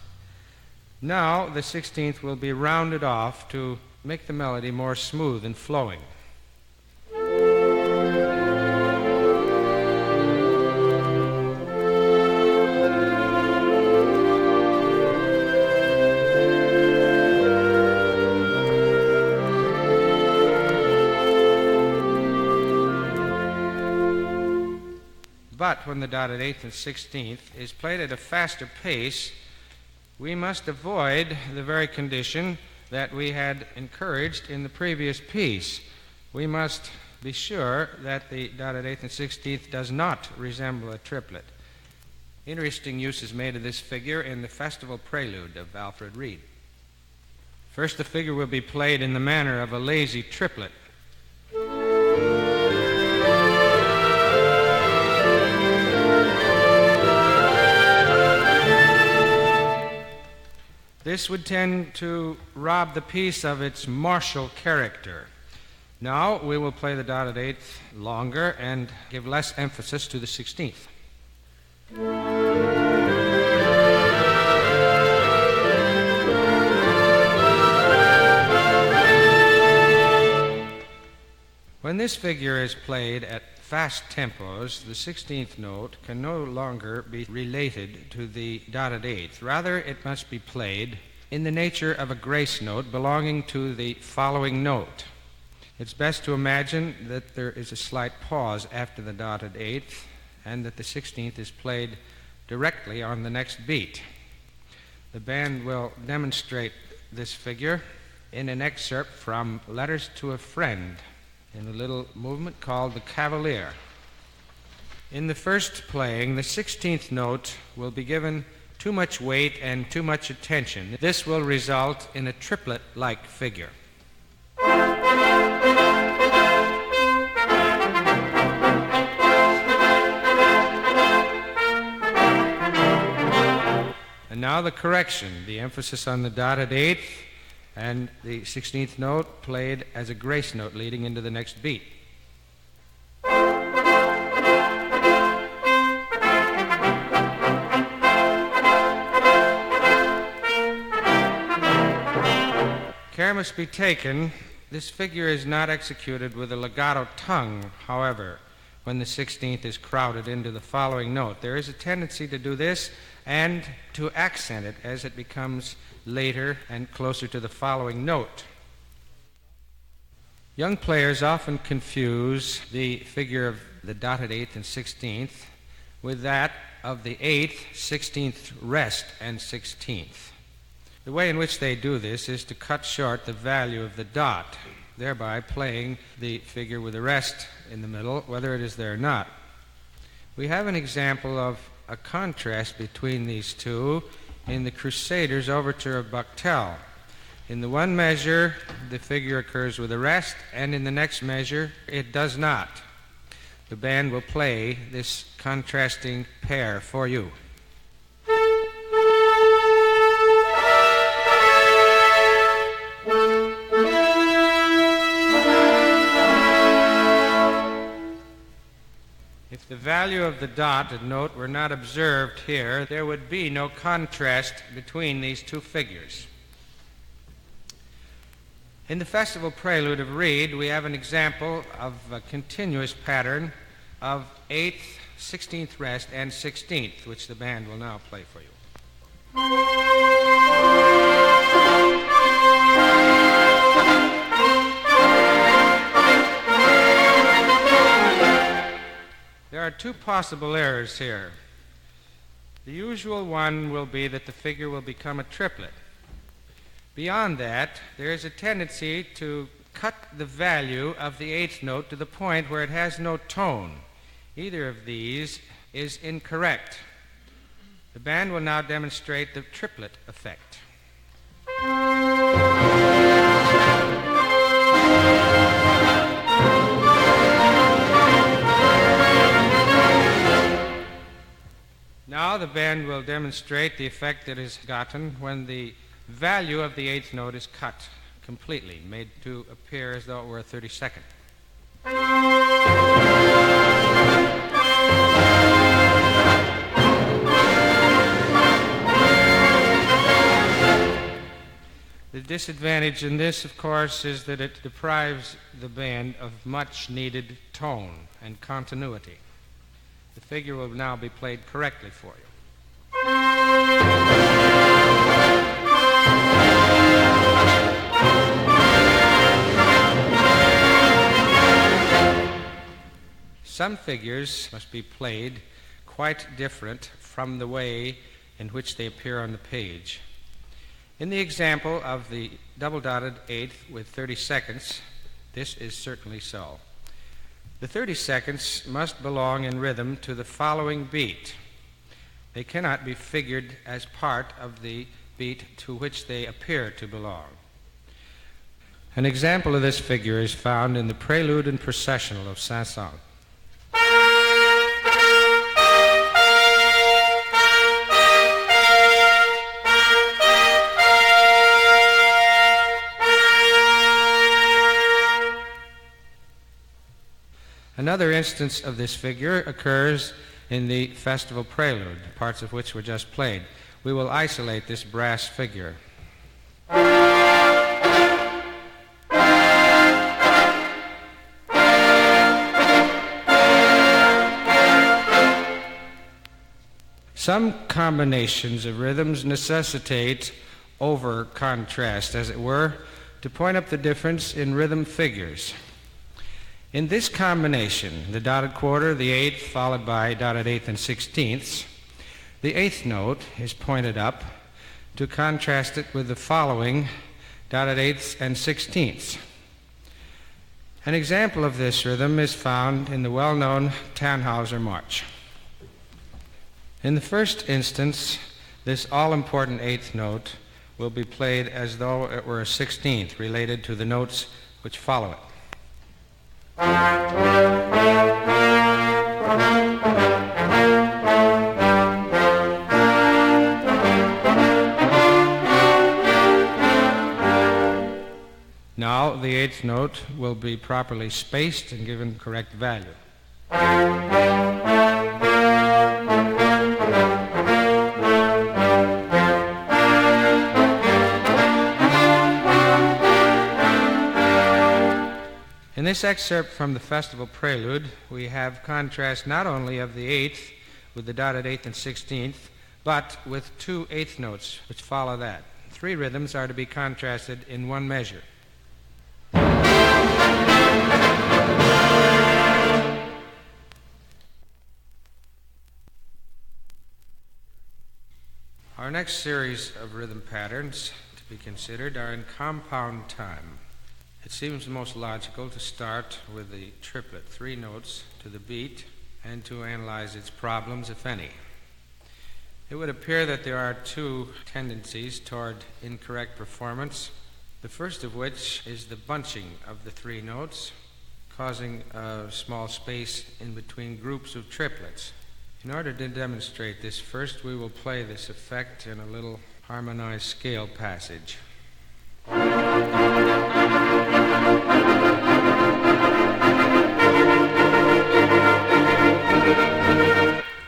Now, the 16th will be rounded off to make the melody more smooth and flowing. But when the dotted eighth and 16th is played at a faster pace, we must avoid the very condition that we had encouraged in the previous piece. We must be sure that the dotted eighth and 16th does not resemble a triplet. Interesting use is made of this figure in the Festival Prelude of Alfred Reed. First, the figure will be played in the manner of a lazy triplet. This would tend to rob the piece of its martial character. Now we will play the dotted eighth longer and give less emphasis to the 16th. When this figure is played at fast tempos, the 16th note can no longer be related to the dotted eighth. Rather, it must be played in the nature of a grace note belonging to the following note. It's best to imagine that there is a slight pause after the dotted eighth and that the 16th is played directly on the next beat. The band will demonstrate this figure in an excerpt from Letters to a Friend, in a little movement called the Cavalier. In the first playing, the 16th note will be given too much weight and too much attention. This will result in a triplet-like figure. And now the correction, the emphasis on the dotted eighth and the 16th note played as a grace note leading into the next beat. Care must be taken. This figure is not executed with a legato tongue, however, when the 16th is crowded into the following note. There is a tendency to do this and to accent it as it becomes later and closer to the following note. Young players often confuse the figure of the dotted eighth and 16th with that of the 8th, 16th rest, and 16th. The way in which they do this is to cut short the value of the dot, thereby playing the figure with the rest in the middle, whether it is there or not. We have an example of a contrast between these two in the Crusaders' Overture of Bachtel. In the one measure, the figure occurs with the rest, and in the next measure, it does not. The band will play this contrasting pair for you. If the value of the dotted note were not observed here, there would be no contrast between these two figures. In the festival prelude of Reed, we have an example of a continuous pattern of 8th, 16th rest, and 16th, which the band will now play for you. There are two possible errors here. The usual one will be that the figure will become a triplet. Beyond that, there is a tendency to cut the value of the 8th note to the point where it has no tone. Either of these is incorrect. The band will now demonstrate the triplet effect. Now the band will demonstrate the effect that is gotten when the value of the 8th note is cut completely, made to appear as though it were a 32nd. The disadvantage in this, of course, is that it deprives the band of much needed tone and continuity. The figure will now be played correctly for you. Some figures must be played quite different from the way in which they appear on the page. In the example of the double-dotted 8th with 30 seconds, this is certainly so. The 30 seconds must belong in rhythm to the following beat. They cannot be figured as part of the beat to which they appear to belong. An example of this figure is found in the Prelude and Processional of Saint-Saëns. Another instance of this figure occurs in the festival prelude, parts of which were just played. We will isolate this brass figure. Some combinations of rhythms necessitate over-contrast, as it were, to point up the difference in rhythm figures. In this combination, the dotted quarter, the 8th, followed by dotted 8th and 16ths, the 8th note is pointed up to contrast it with the following dotted 8ths and 16ths. An example of this rhythm is found in the well-known Tannhäuser March. In the first instance, this all-important 8th note will be played as though it were a 16th, related to the notes which follow it. Now the 8th note will be properly spaced and given correct value. In this excerpt from the festival prelude, we have contrast not only of the 8th with the dotted 8th and 16th, but with two 8th notes which follow that. Three rhythms are to be contrasted in one measure. Our next series of rhythm patterns to be considered are in compound time. It seems most logical to start with the triplet, 3 notes to the beat, and to analyze its problems, if any. It would appear that there are 2 tendencies toward incorrect performance, the first of which is the bunching of the 3 notes, causing a small space in between groups of triplets. In order to demonstrate this, first we will play this effect in a little harmonized scale passage.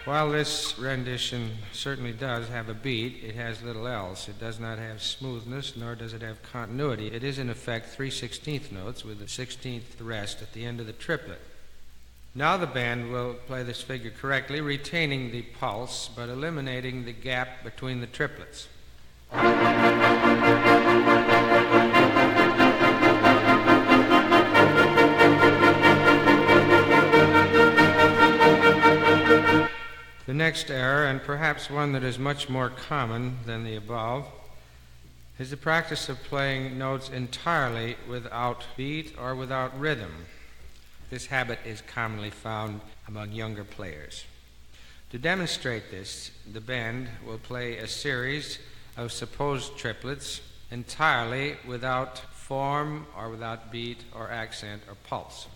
While this rendition certainly does have a beat, it has little else. It does not have smoothness, nor does it have continuity. It is in effect 3/16 notes with a 16th rest at the end of the triplet. Now the band will play this figure correctly, retaining the pulse, but eliminating the gap between the triplets. The next error, and perhaps one that is much more common than the above, is the practice of playing notes entirely without beat or without rhythm. This habit is commonly found among younger players. To demonstrate this, the band will play a series of supposed triplets entirely without form or without beat or accent or pulse.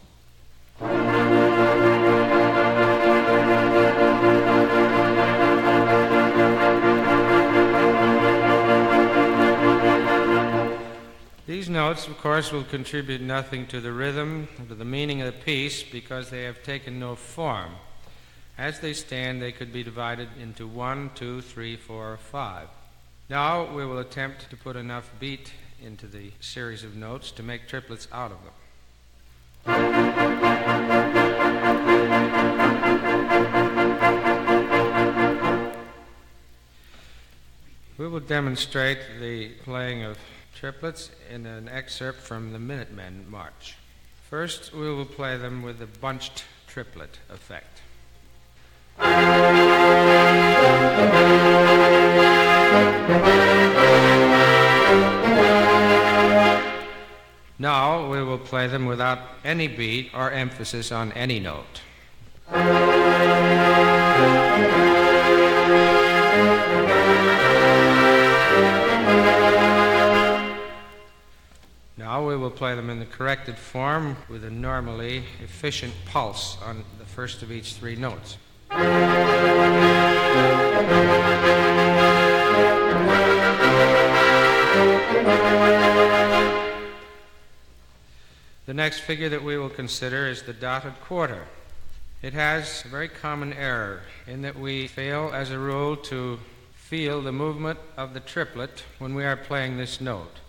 These notes, of course, will contribute nothing to the rhythm, to the meaning of the piece, because they have taken no form. As they stand, they could be divided into 1, 2, 3, 4, or 5. Now we will attempt to put enough beat into the series of notes to make triplets out of them. We will demonstrate the playing of triplets in an excerpt from the Minutemen March. First, we will play them with the bunched triplet effect. Now we will play them without any beat or emphasis on any note. Now we will play them in the corrected form with a normally efficient pulse on the first of each 3 notes. The next figure that we will consider is the dotted quarter. It has a very common error in that we fail, as a rule, to feel the movement of the triplet when we are playing this note.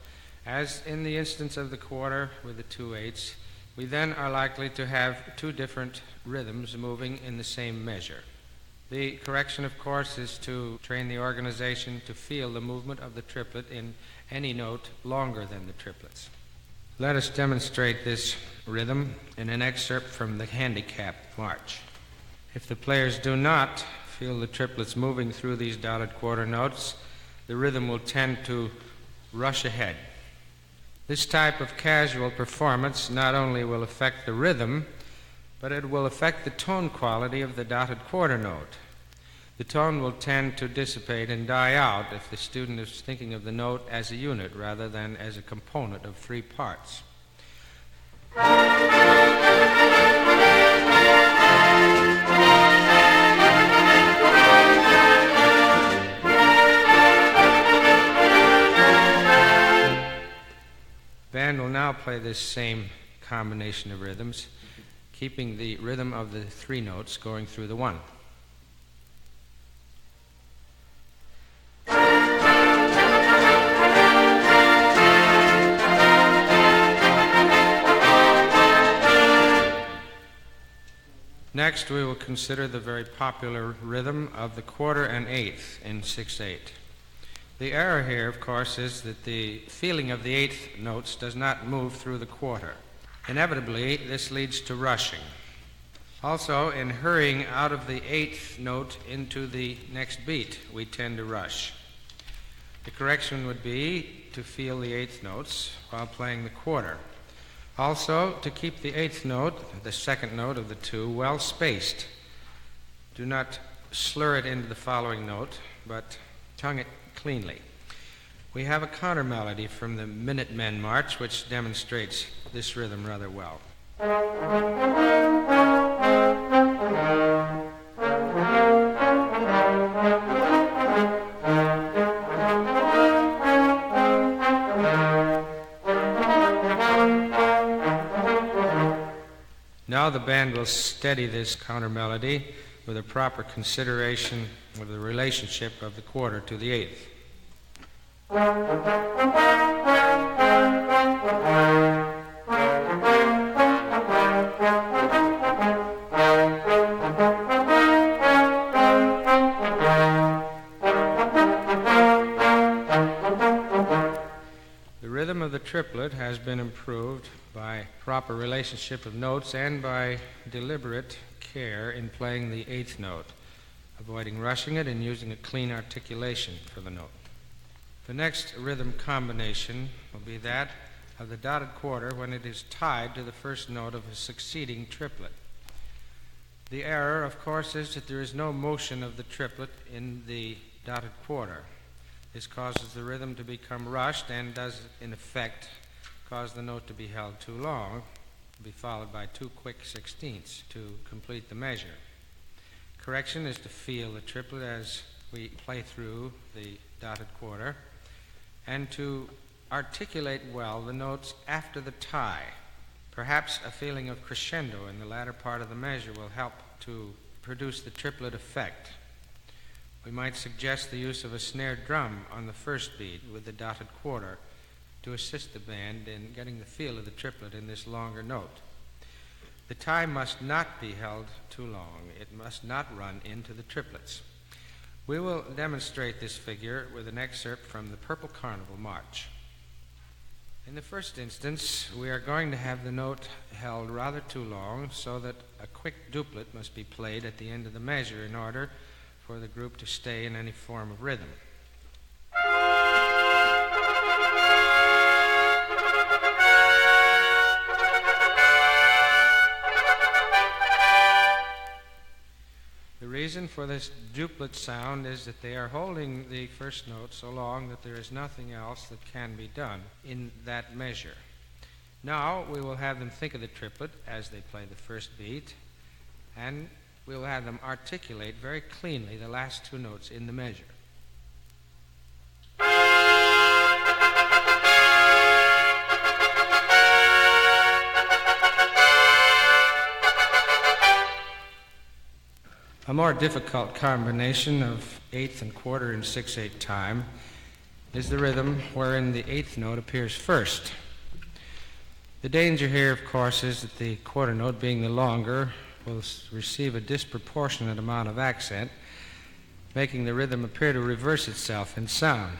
As in the instance of the quarter with the 2/8, we then are likely to have 2 different rhythms moving in the same measure. The correction, of course, is to train the organization to feel the movement of the triplet in any note longer than the triplets. Let us demonstrate this rhythm in an excerpt from the Handicap March. If the players do not feel the triplets moving through these dotted quarter notes, the rhythm will tend to rush ahead. This type of casual performance not only will affect the rhythm, but it will affect the tone quality of the dotted quarter note. The tone will tend to dissipate and die out if the student is thinking of the note as a unit rather than as a component of 3 parts. Band will now play this same combination of rhythms, keeping the rhythm of the 3 notes going through the 1. Next, we will consider the very popular rhythm of the quarter and eighth in 6/8. The error here, of course, is that the feeling of the eighth notes does not move through the quarter. Inevitably, this leads to rushing. Also, in hurrying out of the eighth note into the next beat, we tend to rush. The correction would be to feel the eighth notes while playing the quarter. Also, to keep the eighth note, the second note of the two, well spaced. Do not slur it into the following note, but tongue it cleanly. We have a counter melody from the Minutemen March which demonstrates this rhythm rather well. Now the band will steady this counter melody with a proper consideration of the relationship of the quarter to the eighth. The rhythm of the triplet has been improved by proper relationship of notes and by deliberate care in playing the eighth note, avoiding rushing it and using a clean articulation for the note. The next rhythm combination will be that of the dotted quarter when it is tied to the first note of a succeeding triplet. The error, of course, is that there is no motion of the triplet in the dotted quarter. This causes the rhythm to become rushed and does, in effect, cause the note to be held too long, to be followed by two quick sixteenths to complete the measure. Correction is to feel the triplet as we play through the dotted quarter and to articulate well the notes after the tie. Perhaps a feeling of crescendo in the latter part of the measure will help to produce the triplet effect. We might suggest the use of a snare drum on the first beat with the dotted quarter to assist the band in getting the feel of the triplet in this longer note. The tie must not be held too long. It must not run into the triplets. We will demonstrate this figure with an excerpt from the Purple Carnival March. In the first instance, we are going to have the note held rather too long so that a quick duplet must be played at the end of the measure in order for the group to stay in any form of rhythm. The reason for this duplet sound is that they are holding the first note so long that there is nothing else that can be done in that measure. Now we will have them think of the triplet as they play the first beat, and we will have them articulate very cleanly the last two notes in the measure. A more difficult combination of eighth and quarter in 6/8 time is the rhythm wherein the eighth note appears first. The danger here, of course, is that the quarter note, being the longer, will receive a disproportionate amount of accent, making the rhythm appear to reverse itself in sound.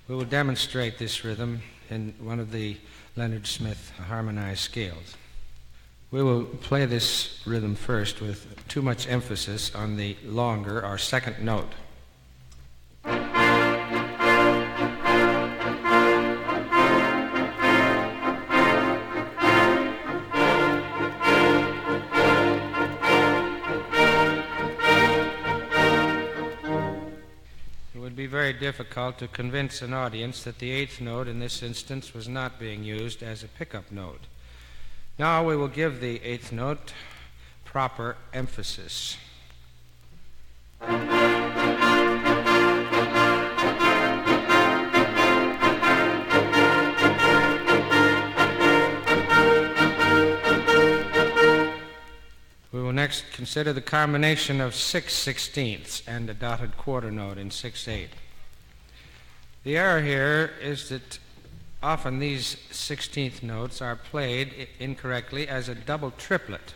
We will demonstrate this rhythm in one of the Leonard Smith harmonized scales. We will play this rhythm first with too much emphasis on the longer or second note. It would be very difficult to convince an audience that the eighth note in this instance was not being used as a pickup note. Now we will give the eighth note proper emphasis. We will next consider the combination of 6/16 and a dotted quarter note in 6/8. The error here is that often these 16th notes are played incorrectly as a double triplet,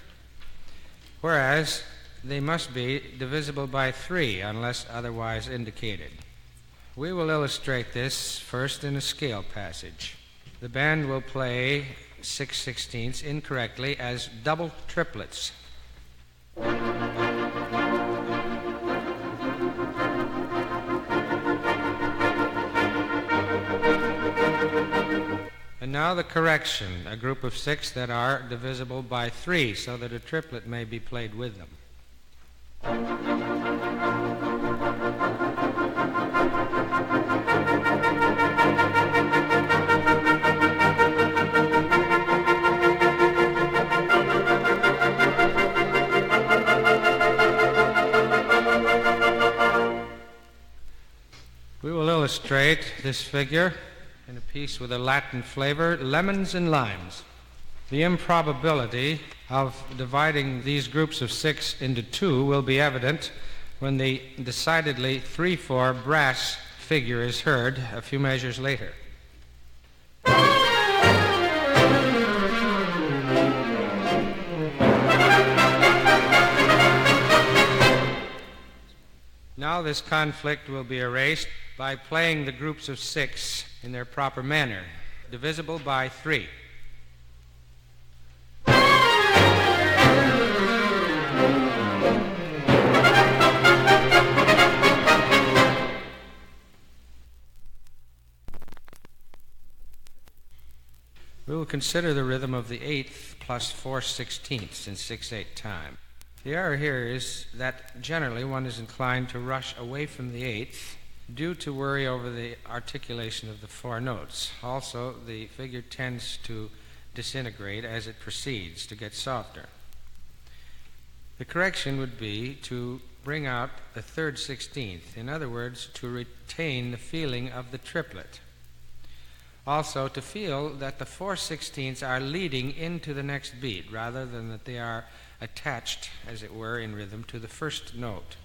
whereas they must be divisible by 3 unless otherwise indicated. We will illustrate this first in a scale passage. The band will play 6/16 incorrectly as double triplets. And now the correction, a group of 6 that are divisible by 3 so that a triplet may be played with them. We will illustrate this figure in a piece with a Latin flavor, Lemons and Limes. The improbability of dividing these groups of 6 into 2 will be evident when the decidedly 3/4 brass figure is heard a few measures later. Now this conflict will be erased by playing the groups of 6 in their proper manner, divisible by 3. We will consider the rhythm of the 8th plus 4/16 in 6/8 time. The error here is that generally one is inclined to rush away from the 8th due to worry over the articulation of the 4 notes. Also, the figure tends to disintegrate as it proceeds, to get softer. The correction would be to bring out the 3rd 16th, in other words, to retain the feeling of the triplet. Also, to feel that the 4/16ths are leading into the next beat rather than that they are attached, as it were, in rhythm to the first note.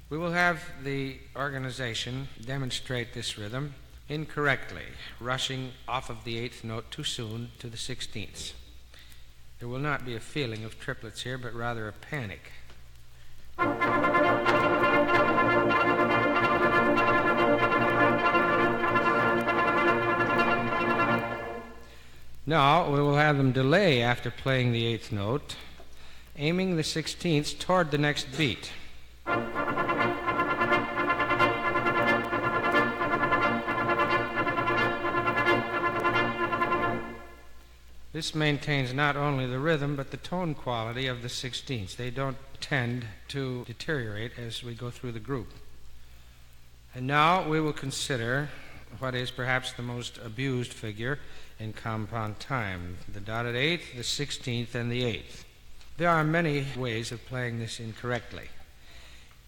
We will have the organization demonstrate this rhythm incorrectly, rushing off of the 8th note too soon to the 16ths. There will not be a feeling of triplets here, but rather a panic. Now we will have them delay after playing the 8th note, aiming the 16ths toward the next beat. This maintains not only the rhythm but the tone quality of the 16ths. They don't tend to deteriorate as we go through the group. And now we will consider what is perhaps the most abused figure in compound time, the dotted 8th, the 16th, and the 8th. There are many ways of playing this incorrectly.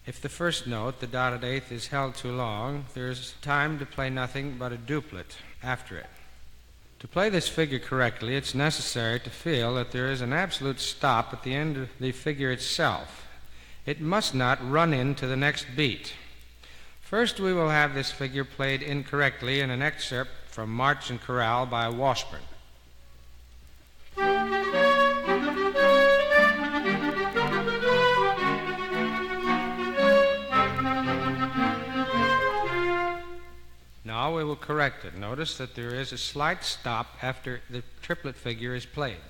If the first note, the dotted 8th, is held too long, there is time to play nothing but a duplet after it. To play this figure correctly, it's necessary to feel that there is an absolute stop at the end of the figure itself. It must not run into the next beat. First, we will have this figure played incorrectly in an excerpt from March and Chorale by Washburn. Now we will correct it. Notice that there is a slight stop after the triplet figure is played.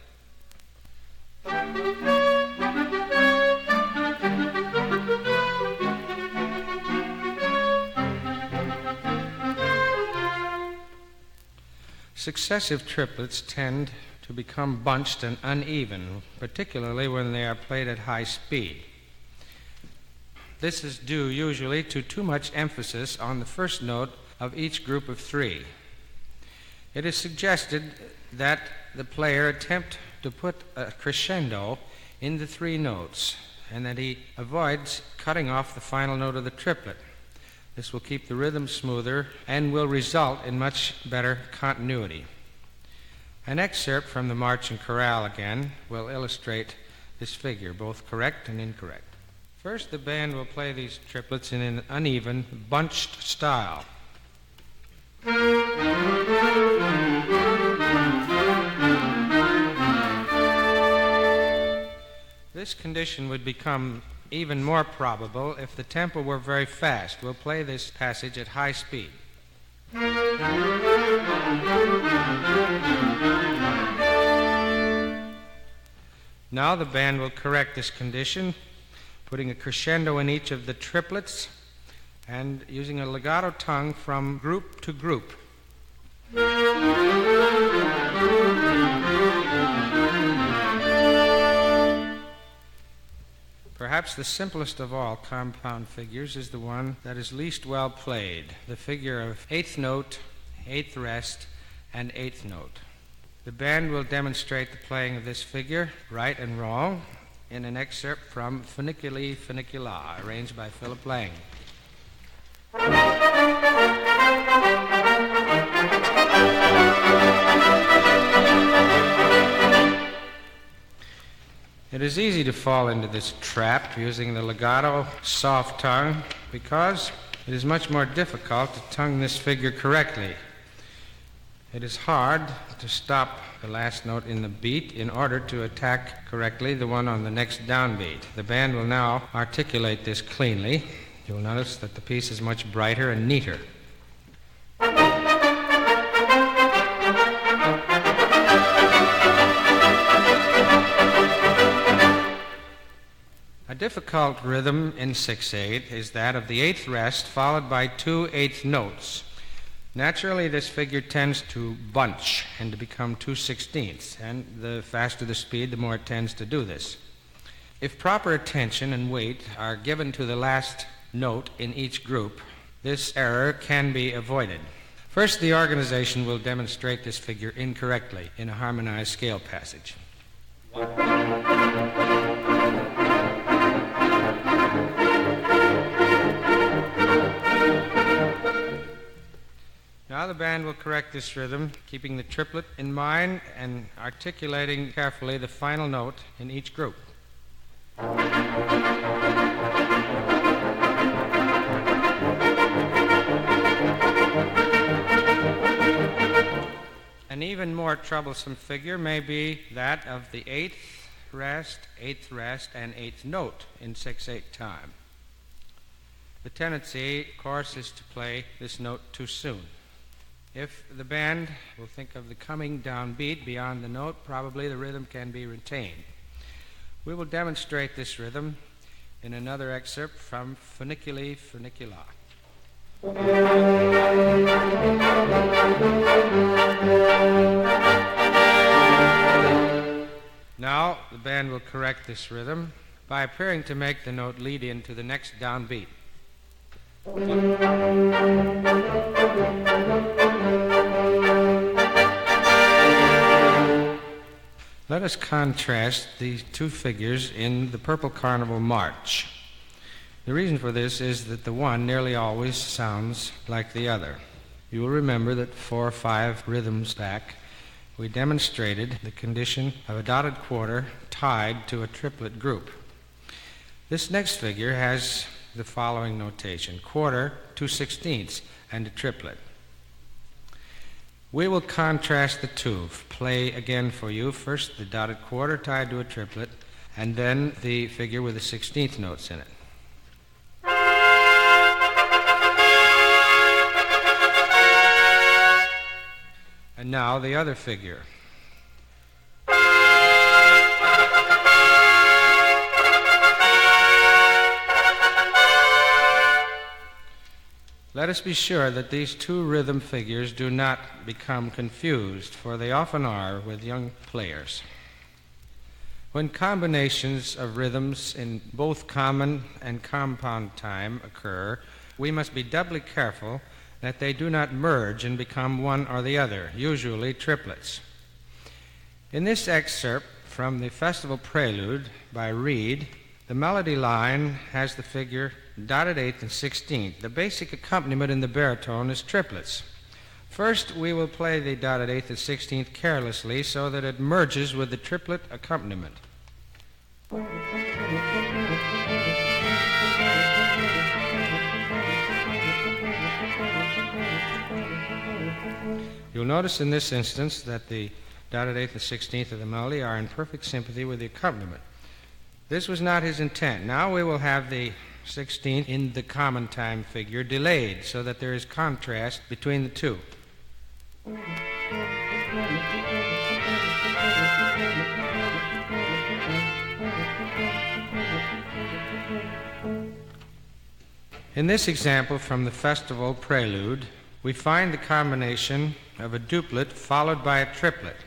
Successive triplets tend to become bunched and uneven, particularly when they are played at high speed. This is due usually to too much emphasis on the first note of each group of 3. It is suggested that the player attempt to put a crescendo in the 3 notes and that he avoids cutting off the final note of the triplet. This will keep the rhythm smoother and will result in much better continuity. An excerpt from the March and Chorale again will illustrate this figure, both correct and incorrect. First, the band will play these triplets in an uneven, bunched style. This condition would become even more probable if the tempo were very fast. We'll play this passage at high speed. Now the band will correct this condition, putting a crescendo in each of the triplets and using a legato tongue from group to group. Perhaps the simplest of all compound figures is the one that is least well played, the figure of eighth note, eighth rest, and eighth note. The band will demonstrate the playing of this figure, right and wrong, in an excerpt from Funiculi Funicula, arranged by Philip Lang. It is easy to fall into this trap using the legato soft tongue because it is much more difficult to tongue this figure correctly. It is hard to stop the last note in the beat in order to attack correctly the one on the next downbeat. The band will now articulate this cleanly. You'll notice that the piece is much brighter and neater. A difficult rhythm in 6/8 is that of the eighth rest followed by 2 eighth notes. Naturally, this figure tends to bunch and to become 2/16, and the faster the speed, the more it tends to do this. If proper attention and weight are given to the last note in each group, this error can be avoided. First, the organization will demonstrate this figure incorrectly in a harmonized scale passage. Now the band will correct this rhythm, keeping the triplet in mind and articulating carefully the final note in each group. An even more troublesome figure may be that of the eighth rest, and eighth note in 6/8 time. The tendency, of course, is to play this note too soon. If the band will think of the coming downbeat beyond the note, probably the rhythm can be retained. We will demonstrate this rhythm in another excerpt from Funiculi Funicula. Now the band will correct this rhythm by appearing to make the note lead into the next downbeat. Let us contrast these two figures in the Purple Carnival March. The reason for this is that the one nearly always sounds like the other. You will remember that 4 or 5 rhythms back, we demonstrated the condition of a dotted quarter tied to a triplet group. This next figure has the following notation: quarter, 2/16, and a triplet. We will contrast the two. Play again for you. First the dotted quarter tied to a triplet, and then the figure with the 16th notes in it. And now the other figure. Let us be sure that these two rhythm figures do not become confused, for they often are with young players. When combinations of rhythms in both common and compound time occur, we must be doubly careful that they do not merge and become one or the other, usually triplets. In this excerpt from the Festival Prelude by Reed, the melody line has the figure dotted 8th and 16th. The basic accompaniment in the baritone is triplets. First, we will play the dotted 8th and 16th carelessly so that it merges with the triplet accompaniment. You'll notice in this instance that the dotted 8th and 16th of the melody are in perfect sympathy with the accompaniment. This was not his intent. Now we will have the 16th in the common time figure delayed so that there is contrast between the two. In this example from the Festival Prelude, we find the combination of a duplet followed by a triplet.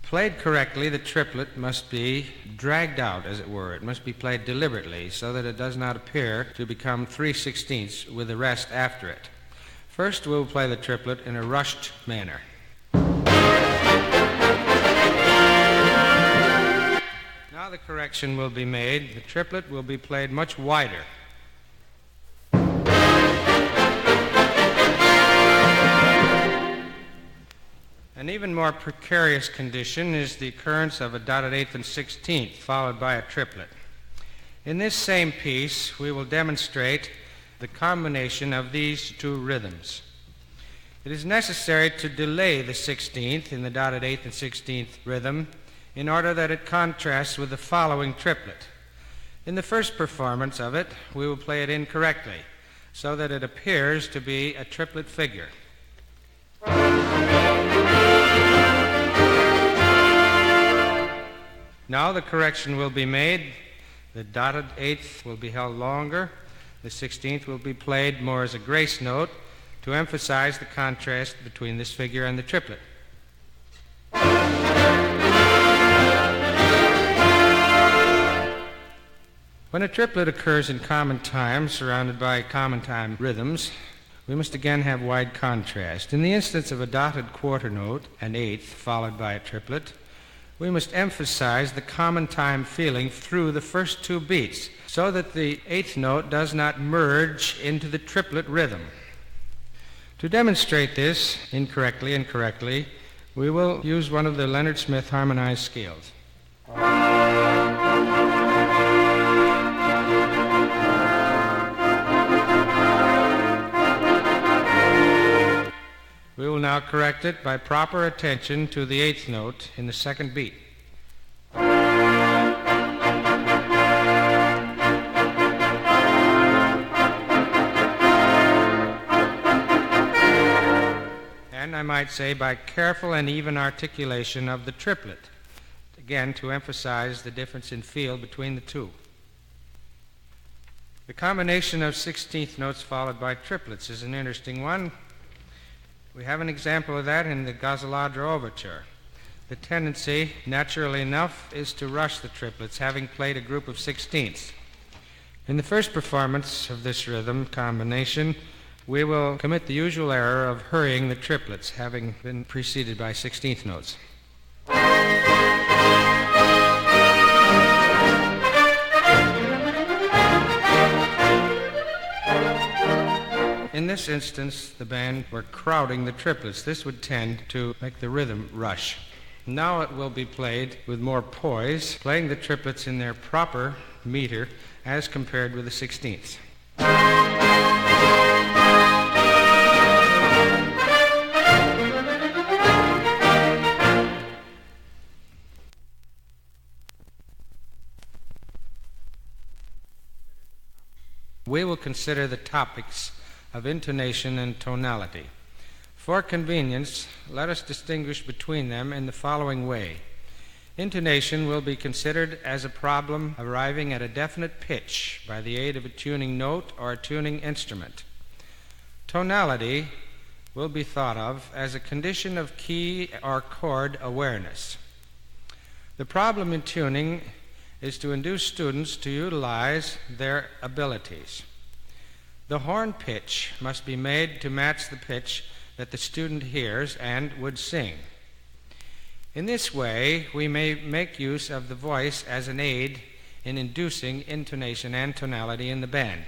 Played correctly, the triplet must be dragged out, as it were. It must be played deliberately so that it does not appear to become 3/16 with the rest after it. First, we'll play the triplet in a rushed manner. Now the correction will be made. The triplet will be played much wider. An even more precarious condition is the occurrence of a dotted eighth and 16th followed by a triplet. In this same piece, we will demonstrate the combination of these two rhythms. It is necessary to delay the 16th in the dotted eighth and 16th rhythm in order that it contrasts with the following triplet. In the first performance of it, we will play it incorrectly so that it appears to be a triplet figure. Now the correction will be made. The dotted eighth will be held longer. The 16th will be played more as a grace note to emphasize the contrast between this figure and the triplet. When a triplet occurs in common time, surrounded by common time rhythms, we must again have wide contrast. In the instance of a dotted quarter note, an eighth, followed by a triplet, we must emphasize the common time feeling through the first two beats so that the eighth note does not merge into the triplet rhythm. To demonstrate this incorrectly and correctly, we will use one of the Leonard Smith harmonized scales. We will now correct it by proper attention to the eighth note in the second beat. And I might say by careful and even articulation of the triplet, again to emphasize the difference in feel between the two. The combination of 16th notes followed by triplets is an interesting one. We have an example of that in the Prairie Overture. The tendency, naturally enough, is to rush the triplets, having played a group of sixteenths. In the first performance of this rhythm combination, we will commit the usual error of hurrying the triplets, having been preceded by 16th notes. In this instance, the band were crowding the triplets. This would tend to make the rhythm rush. Now it will be played with more poise, playing the triplets in their proper meter as compared with the 16ths. We will consider the topics of intonation and tonality. For convenience, let us distinguish between them in the following way. Intonation will be considered as a problem arriving at a definite pitch by the aid of a tuning note or a tuning instrument. Tonality will be thought of as a condition of key or chord awareness. The problem in tuning is to induce students to utilize their abilities. The horn pitch must be made to match the pitch that the student hears and would sing. In this way, we may make use of the voice as an aid in inducing intonation and tonality in the band.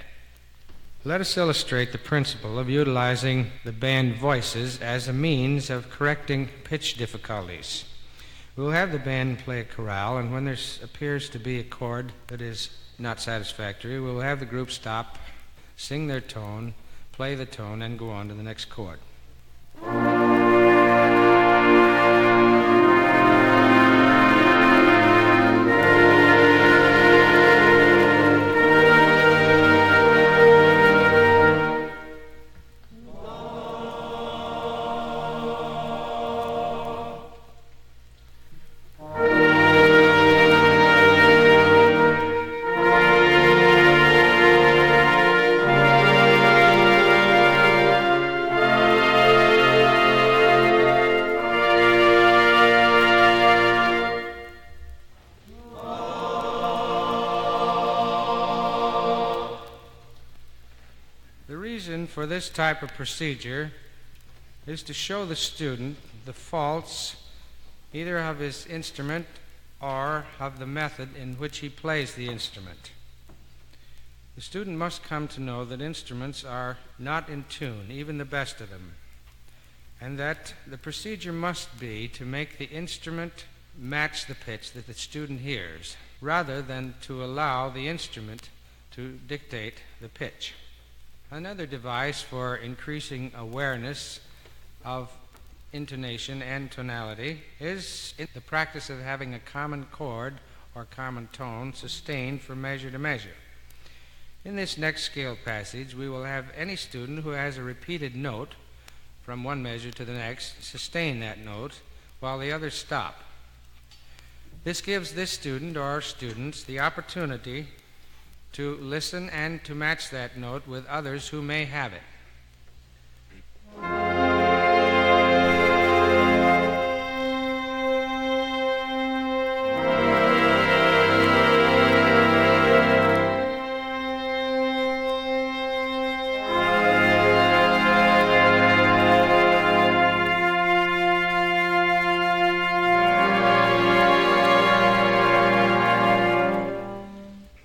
Let us illustrate the principle of utilizing the band voices as a means of correcting pitch difficulties. We will have the band play a chorale, and when there appears to be a chord that is not satisfactory, we will have the group stop, sing their tone, play the tone, and go on to the next chord. for this type of procedure is to show the student the faults either of his instrument or of the method in which he plays the instrument. The student must come to know that instruments are not in tune, even the best of them, and that the procedure must be to make the instrument match the pitch that the student hears, rather than to allow the instrument to dictate the pitch. Another device for increasing awareness of intonation and tonality is in the practice of having a common chord or common tone sustained from measure to measure. In this next scale passage, we will have any student who has a repeated note from one measure to the next sustain that note while the others stop. This gives this student or students the opportunity to listen and to match that note with others who may have it.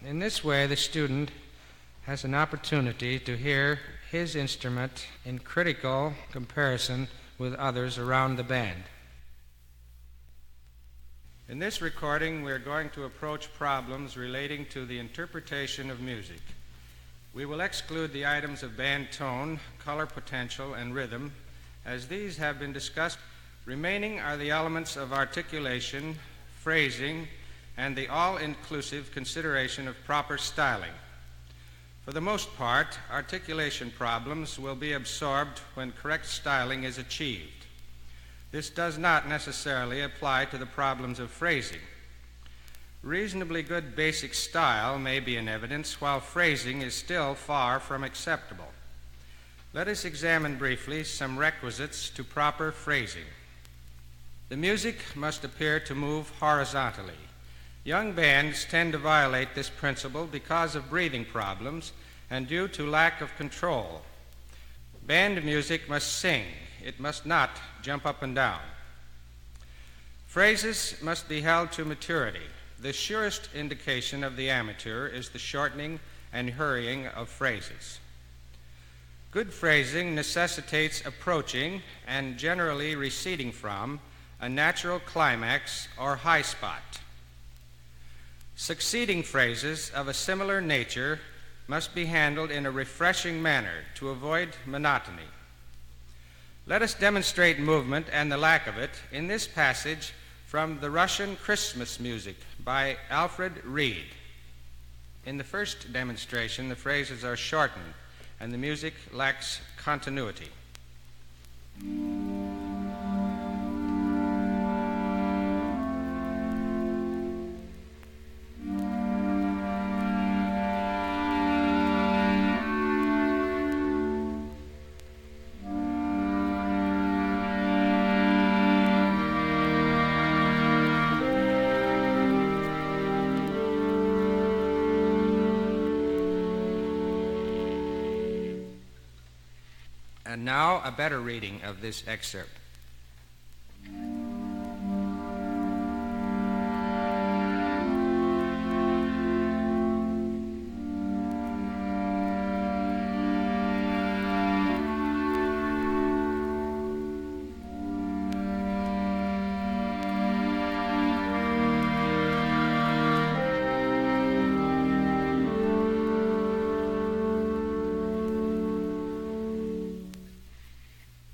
In this way, the student has an opportunity to hear his instrument in critical comparison with others around the band. In this recording, we are going to approach problems relating to the interpretation of music. We will exclude the items of band tone, color potential, and rhythm, as these have been discussed. Remaining are the elements of articulation, phrasing, and the all-inclusive consideration of proper styling. For the most part, articulation problems will be absorbed when correct styling is achieved. This does not necessarily apply to the problems of phrasing. Reasonably good basic style may be in evidence, while phrasing is still far from acceptable. Let us examine briefly some requisites to proper phrasing. The music must appear to move horizontally. Young bands tend to violate this principle because of breathing problems and due to lack of control. Band music must sing. It must not jump up and down. Phrases must be held to maturity. The surest indication of the amateur is the shortening and hurrying of phrases. Good phrasing necessitates approaching and generally receding from a natural climax or high spot. Succeeding phrases of a similar nature must be handled in a refreshing manner to avoid monotony. Let us demonstrate movement and the lack of it in this passage from the Russian Christmas music by Alfred Reed. In the first demonstration, the phrases are shortened and the music lacks continuity. And now a better reading of this excerpt.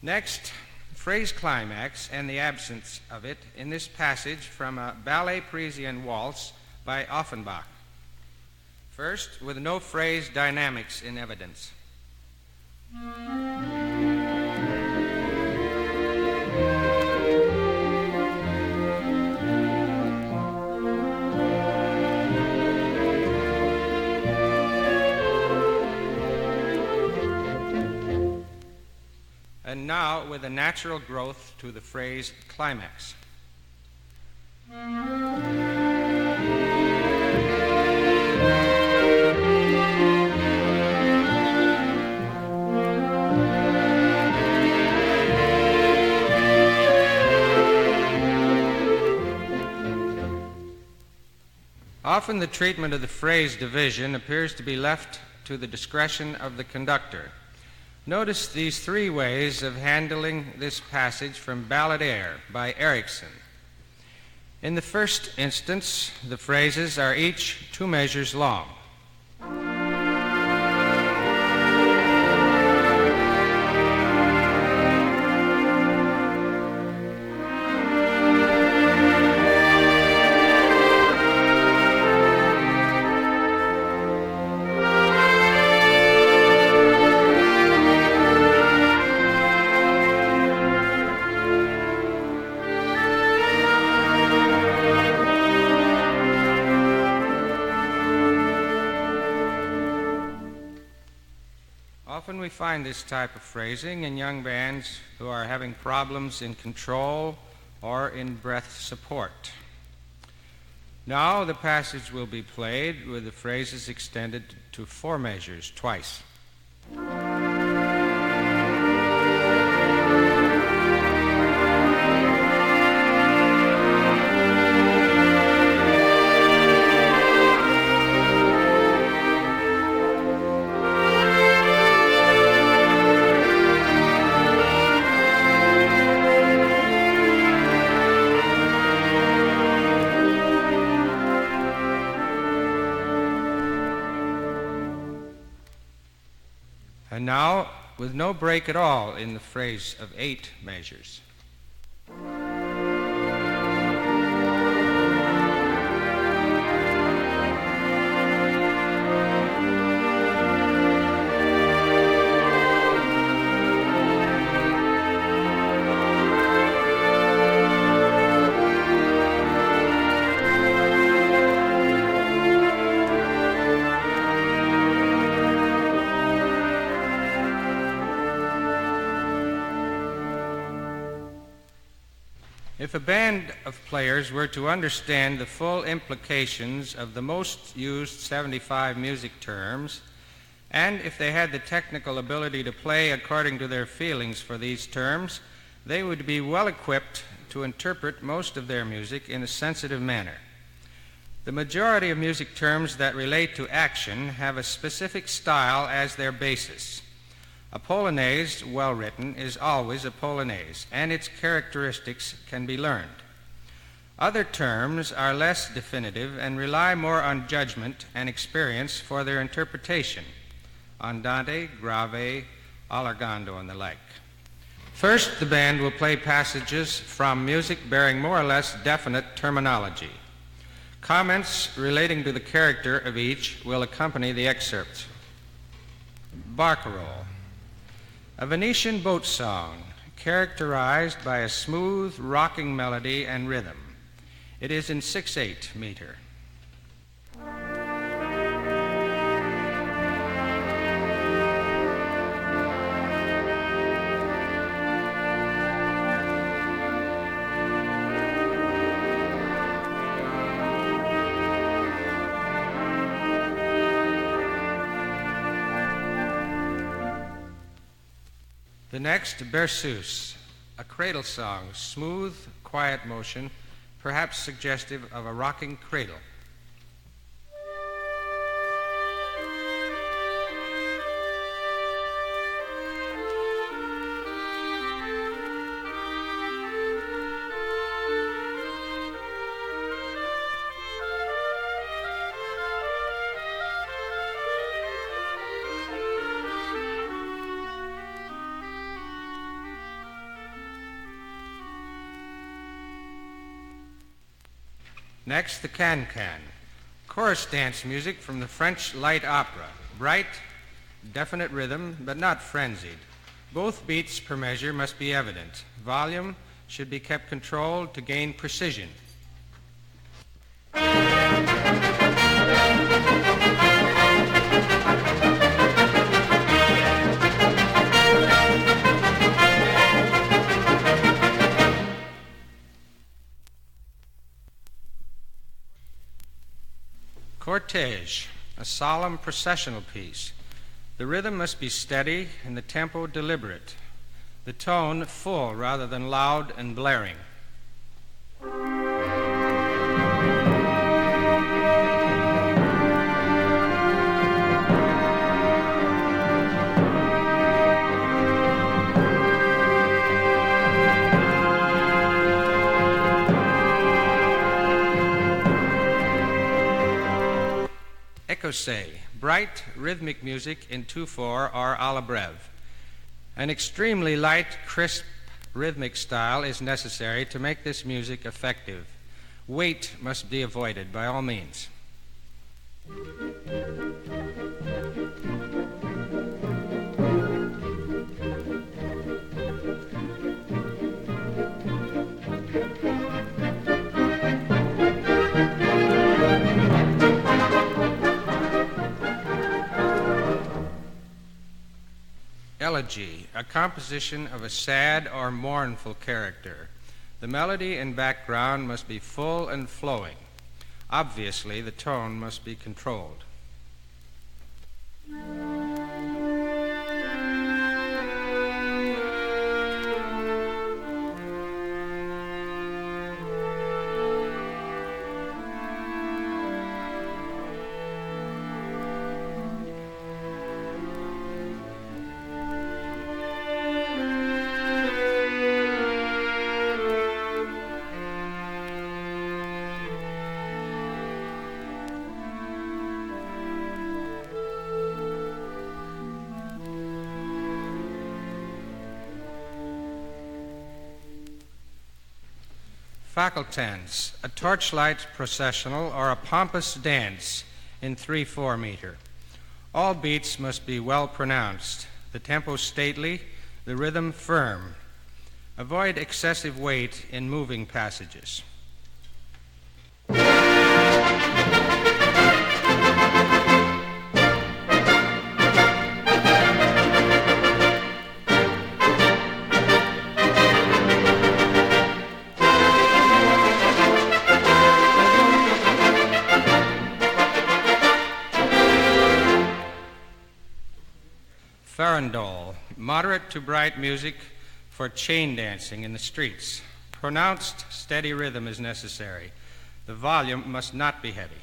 Next, phrase climax and the absence of it in this passage from a Ballet Parisian waltz by Offenbach. First, with no phrase dynamics in evidence. And now with a natural growth to the phrase climax. Often the treatment of the phrase division appears to be left to the discretion of the conductor. Notice these three ways of handling this passage from Ballad Air by Erickson. In the first instance, the phrases are each 2 measures long. Often we find this type of phrasing in young bands who are having problems in control or in breath support. Now the passage will be played with the phrases extended to 4 measures twice. And now, with no break at all in the phrase of 8 measures. If a band of players were to understand the full implications of the most used 75 music terms, and if they had the technical ability to play according to their feelings for these terms, they would be well equipped to interpret most of their music in a sensitive manner. The majority of music terms that relate to action have a specific style as their basis. A polonaise, well written, is always a polonaise, and its characteristics can be learned. Other terms are less definitive and rely more on judgment and experience for their interpretation. Andante, grave, allargando, and the like. First, the band will play passages from music bearing more or less definite terminology. Comments relating to the character of each will accompany the excerpts. Barcarolle. A Venetian boat song, characterized by a smooth, rocking melody and rhythm. It is in 6/8 meter. The next, Berceuse, a cradle song, smooth, quiet motion, perhaps suggestive of a rocking cradle. Next, the can-can, chorus dance music from the French light opera, bright, definite rhythm, but not frenzied. Both beats per measure must be evident. Volume should be kept controlled to gain precision. Cortege, a solemn processional piece. The rhythm must be steady and the tempo deliberate. The tone full rather than loud and blaring. écossais, bright rhythmic music in 2/4 or à la brève. An extremely light, crisp rhythmic style is necessary to make this music effective. Weight must be avoided by all means. Elegy, a composition of a sad or mournful character. The melody and background must be full and flowing. Obviously, the tone must be controlled. Facultans, a torchlight processional or a pompous dance in 3/4 meter. All beats must be well pronounced, the tempo stately, the rhythm firm. Avoid excessive weight in moving passages. Farandole, moderate to bright music for chain dancing in the streets. Pronounced, steady rhythm is necessary. The volume must not be heavy.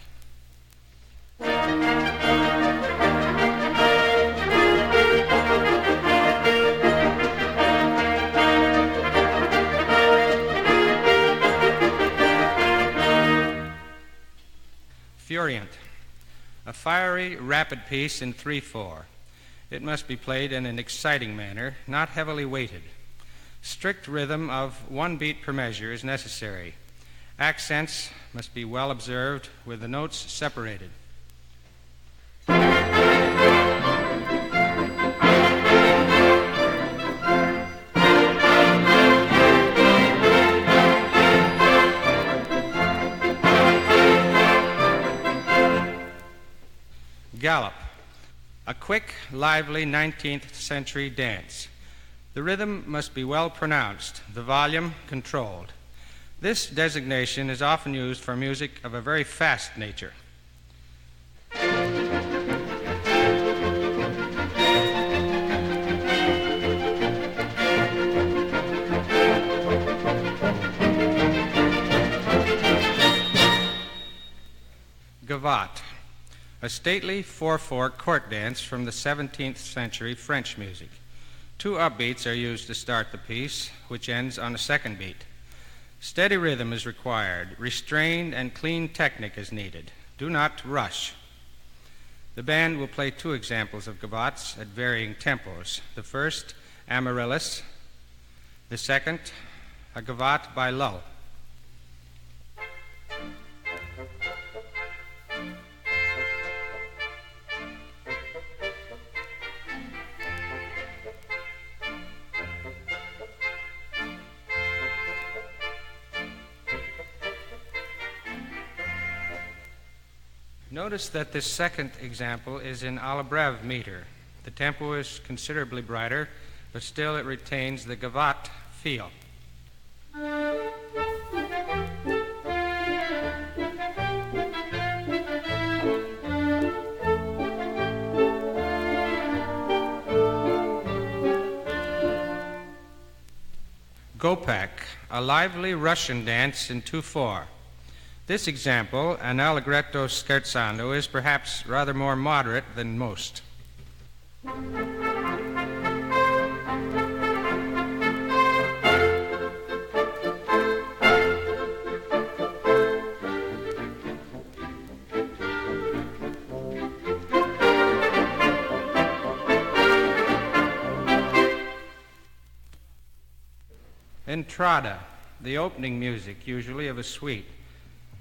Furient, a fiery, rapid piece in 3/4. It must be played in an exciting manner, not heavily weighted. Strict rhythm of 1 beat per measure is necessary. Accents must be well observed with the notes separated. Gallop, a quick, lively 19th century dance. The rhythm must be well pronounced, the volume controlled. This designation is often used for music of a very fast nature. Gavotte, a stately 4/4 court dance from the 17th century French music. 2 upbeats are used to start the piece, which ends on a 2nd beat. Steady rhythm is required. Restrained and clean technique is needed. Do not rush. The band will play 2 examples of gavottes at varying tempos. The first, Amaryllis. The second, a gavotte by Lull. Notice that this second example is in à la brève meter. The tempo is considerably brighter, but still it retains the gavotte feel. Gopak, a lively Russian dance in 2/4. This example, an allegretto scherzando, is perhaps rather more moderate than most. Entrada, the opening music, usually of a suite.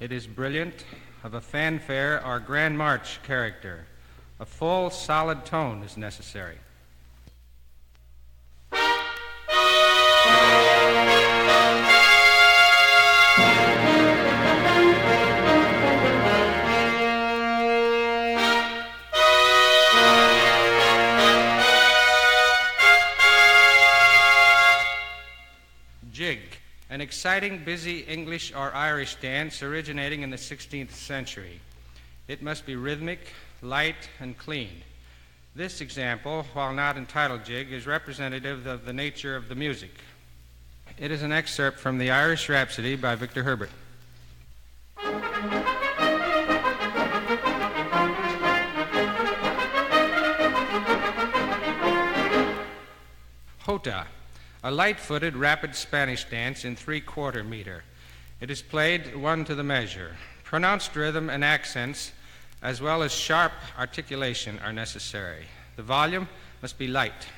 It is brilliant, of a fanfare or grand march character. A full, solid tone is necessary. Jig, an exciting, busy English or Irish dance originating in the 16th century. It must be rhythmic, light, and clean. This example, while not entitled Jig, is representative of the nature of the music. It is an excerpt from the Irish Rhapsody by Victor Herbert. Jota, a light-footed, rapid Spanish dance in 3/4 meter. It is played one to the measure. Pronounced rhythm and accents, as well as sharp articulation, are necessary. The volume must be light.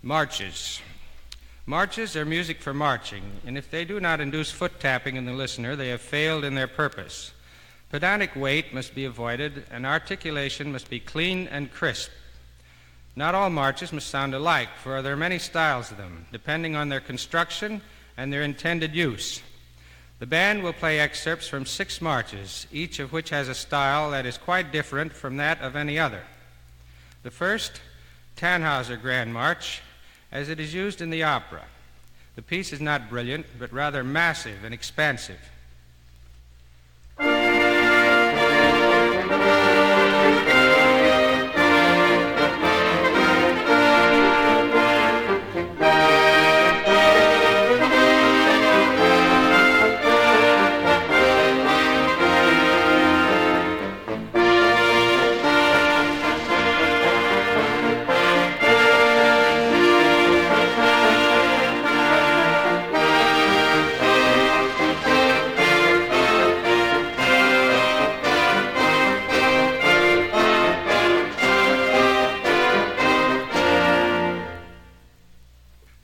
Marches. Marches are music for marching, and if they do not induce foot tapping in the listener, they have failed in their purpose. Pedantic weight must be avoided, and articulation must be clean and crisp. Not all marches must sound alike, for there are many styles of them, depending on their construction and their intended use. The band will play excerpts from 6 marches, each of which has a style that is quite different from that of any other. The first, Tannhäuser Grand March, as it is used in the opera. The piece is not brilliant, but rather massive and expansive.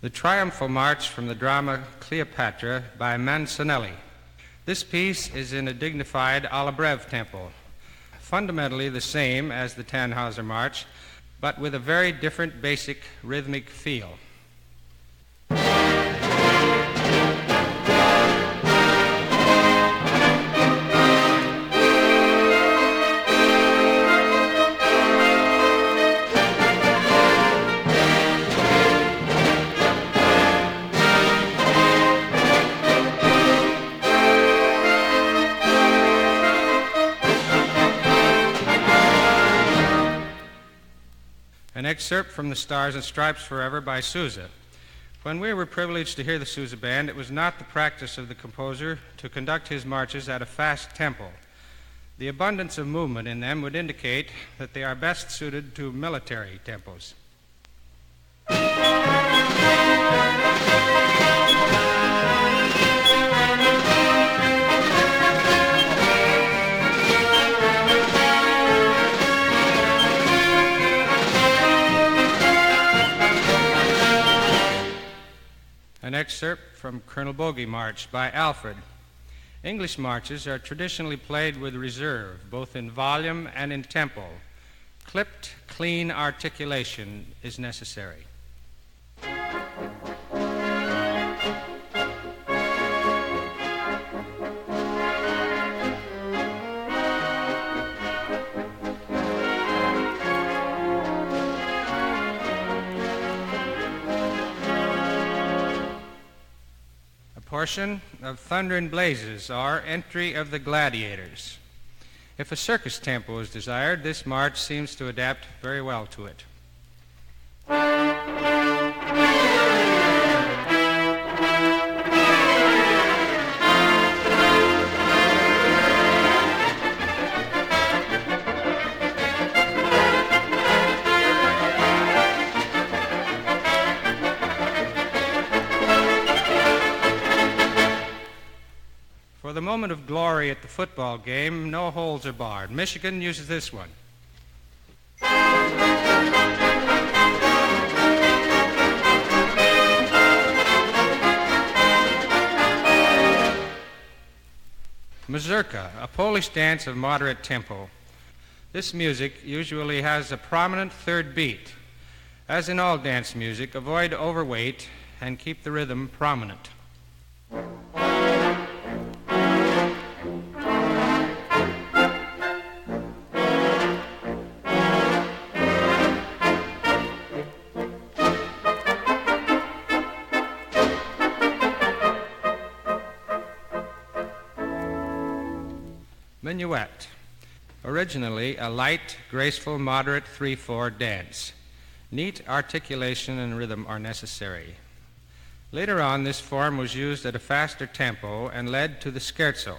The Triumphal March from the drama Cleopatra by Mancinelli. This piece is in a dignified alla breve tempo, fundamentally the same as the Tannhäuser March, but with a very different basic rhythmic feel. An excerpt from The Stars and Stripes Forever by Sousa. When we were privileged to hear the Sousa Band, it was not the practice of the composer to conduct his marches at a fast tempo. The abundance of movement in them would indicate that they are best suited to military tempos. An excerpt from Colonel Bogey March by Alfred. English marches are traditionally played with reserve, both in volume and in tempo. Clipped, clean articulation is necessary. Portion of Thunder and Blazes, or Entry of the Gladiators. If a circus tempo is desired, this march seems to adapt very well to it. the moment of glory at the football game, no holes are barred. Michigan uses this one. Mazurka, a Polish dance of moderate tempo. This music usually has a prominent third beat. As in all dance music, avoid overweight and keep the rhythm prominent. Minuet. Originally a light, graceful, moderate 3/4 dance. Neat articulation and rhythm are necessary. Later on, this form was used at a faster tempo and led to the scherzo.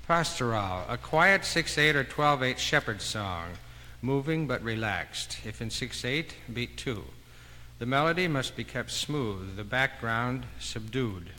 Pastoral, a quiet 6/8 or 12/8 shepherd song, moving but relaxed. If in 6/8, beat 2. The melody must be kept smooth, the background subdued.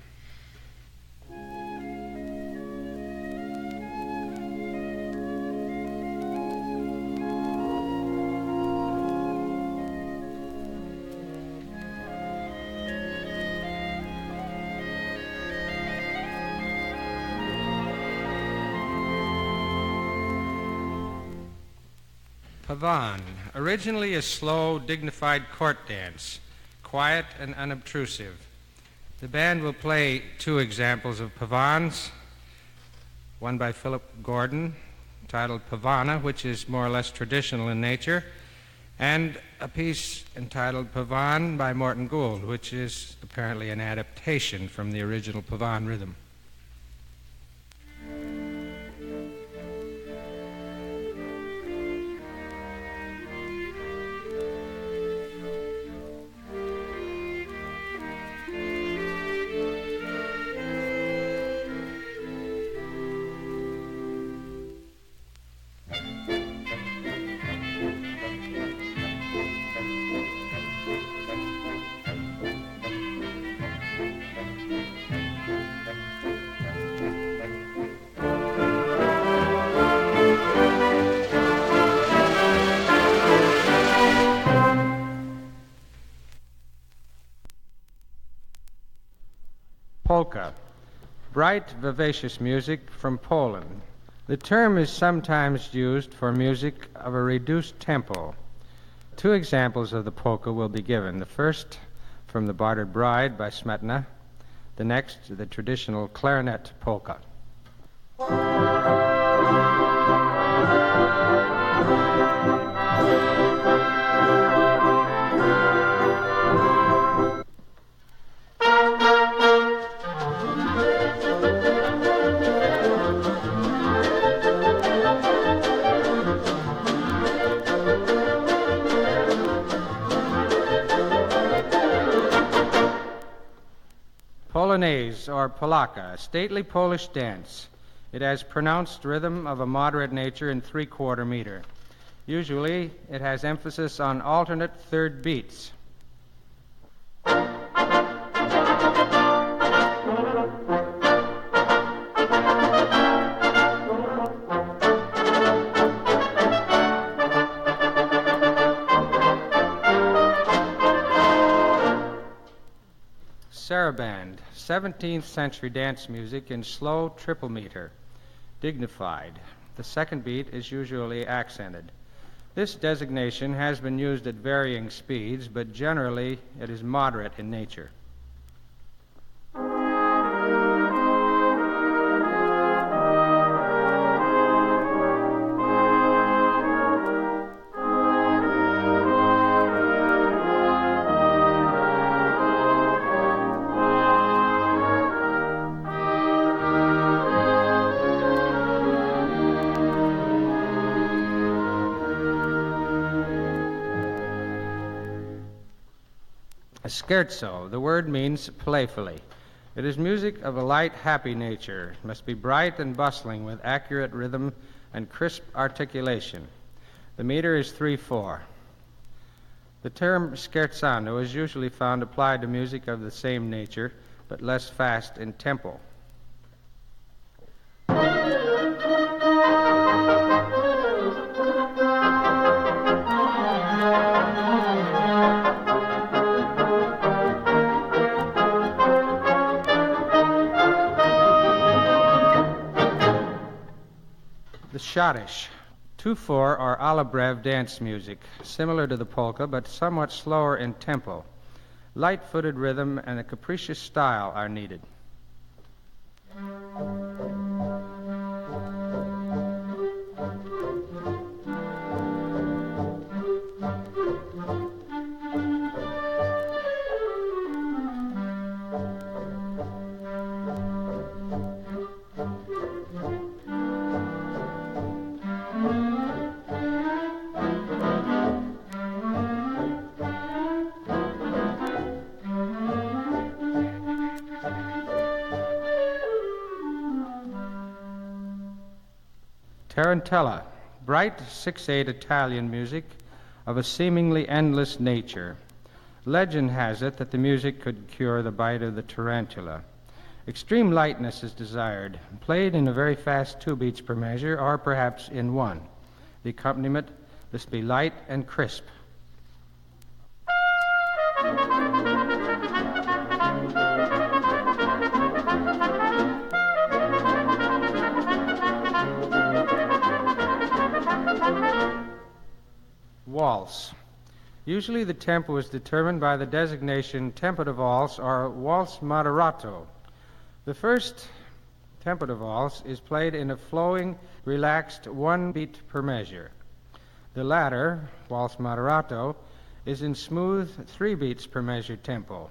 Pavane, originally a slow, dignified court dance, quiet and unobtrusive. The band will play 2 examples of pavanes, one by Philip Gordon, titled Pavana, which is more or less traditional in nature, and a piece entitled Pavane by Morton Gould, which is apparently an adaptation from the original pavane rhythm. Polka, bright, vivacious music from Poland. The term is sometimes used for music of a reduced tempo. 2 examples of the polka will be given. The first from The Bartered Bride by Smetana, the next the traditional clarinet polka. Polonaise, or Polaka, a stately Polish dance. It has pronounced rhythm of a moderate nature in 3/4 meter. Usually, it has emphasis on alternate third beats. Saraband, 17th century dance music in slow triple meter, dignified. The second beat is usually accented. This designation has been used at varying speeds, but generally it is moderate in nature. A scherzo, the word means playfully. It is music of a light, happy nature. It must be bright and bustling with accurate rhythm and crisp articulation. The meter is 3/4. The term scherzando is usually found applied to music of the same nature, but less fast in tempo. The schottische. 2/4 or alla breve dance music, similar to the polka but somewhat slower in tempo. Light-footed rhythm and a capricious style are needed. Tarantella, bright 6/8 Italian music of a seemingly endless nature. Legend has it that the music could cure the bite of the tarantula. Extreme lightness is desired, played in a very fast 2 beats per measure or perhaps in 1. The accompaniment must be light and crisp. Waltz. Usually the tempo is determined by the designation tempo de valse or waltz moderato. The first tempo de valse is played in a flowing, relaxed 1 beat per measure. The latter, waltz moderato, is in smooth 3 beats per measure tempo.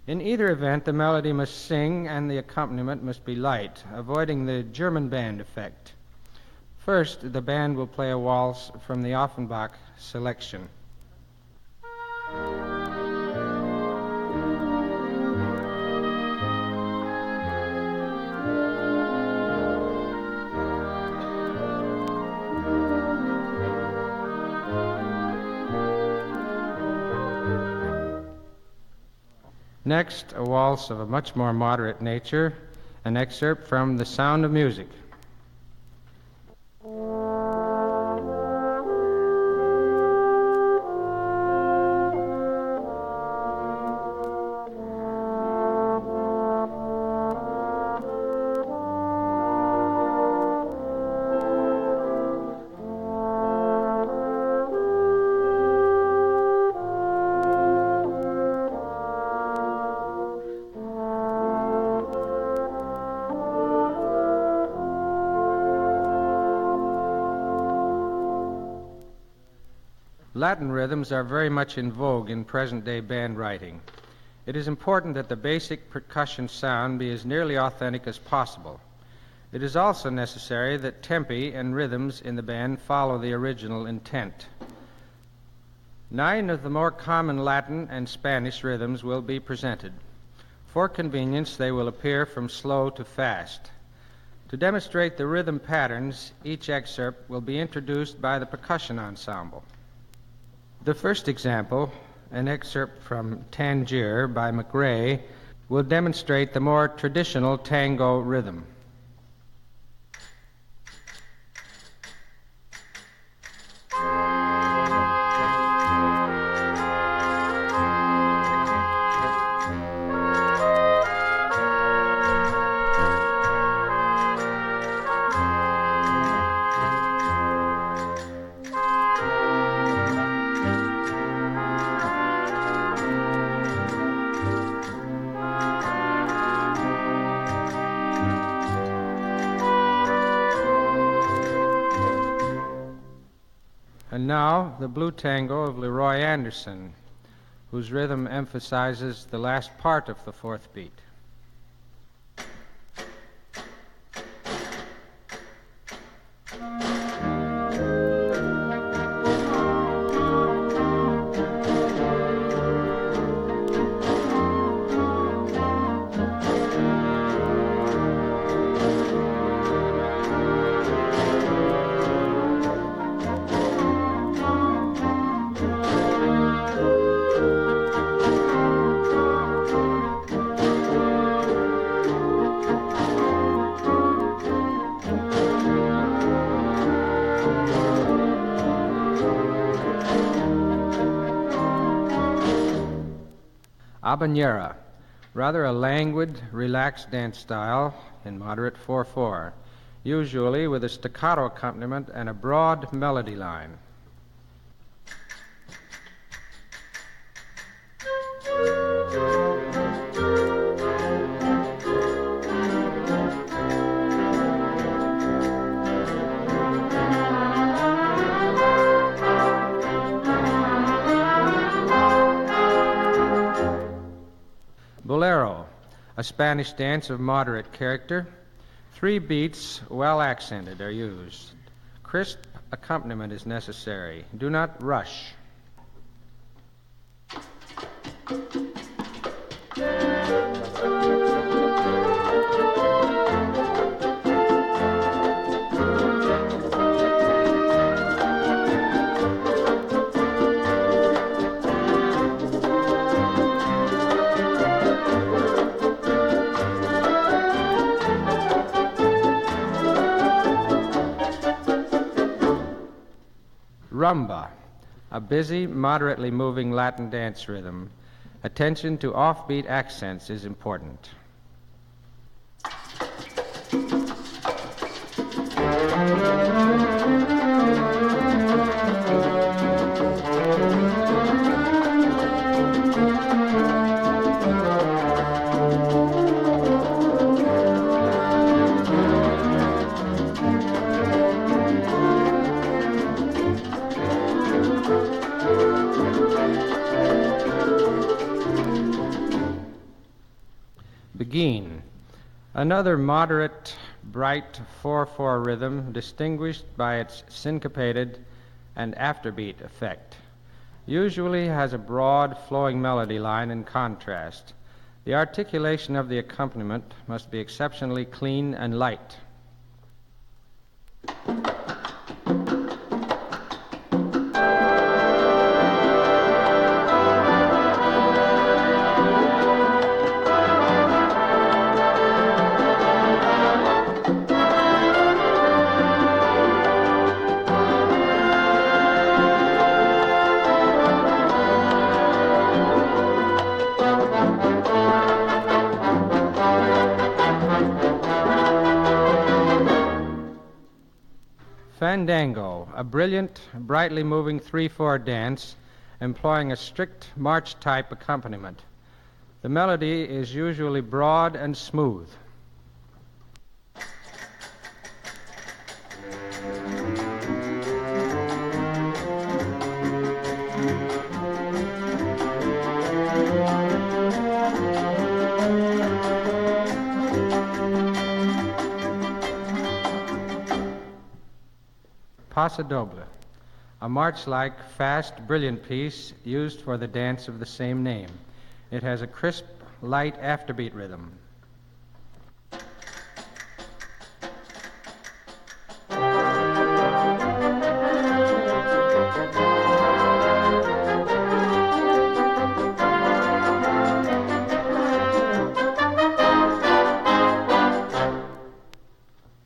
In either event, the melody must sing and the accompaniment must be light, avoiding the German band effect. First, the band will play a waltz from the Offenbach selection. Next, a waltz of a much more moderate nature, an excerpt from The Sound of Music. Latin rhythms are very much in vogue in present-day band writing. It is important that the basic percussion sound be as nearly authentic as possible. It is also necessary that tempi and rhythms in the band follow the original intent. 9 of the more common Latin and Spanish rhythms will be presented. For convenience, they will appear from slow to fast. To demonstrate the rhythm patterns, each excerpt will be introduced by the percussion ensemble. The first example, an excerpt from Tangier by McRae, will demonstrate the more traditional tango rhythm. And now, the Blue Tango of Leroy Anderson, whose rhythm emphasizes the last part of the 4th beat. Habanera, rather a languid, relaxed dance style in moderate 4/4, usually with a staccato accompaniment and a broad melody line. Bolero, a Spanish dance of moderate character. 3 beats, well accented, are used. Crisp accompaniment is necessary. Do not rush. Rumba, a busy, moderately moving Latin dance rhythm. Attention to offbeat accents is important. Begin, another moderate, bright 4/4 rhythm distinguished by its syncopated and afterbeat effect. Usually has a broad, flowing melody line in contrast. The articulation of the accompaniment must be exceptionally clean and light. Fandango, a brilliant, brightly moving 3/4 dance employing a strict march-type accompaniment. The melody is usually broad and smooth. Paso Doble, a march-like, fast, brilliant piece used for the dance of the same name. It has a crisp, light afterbeat rhythm.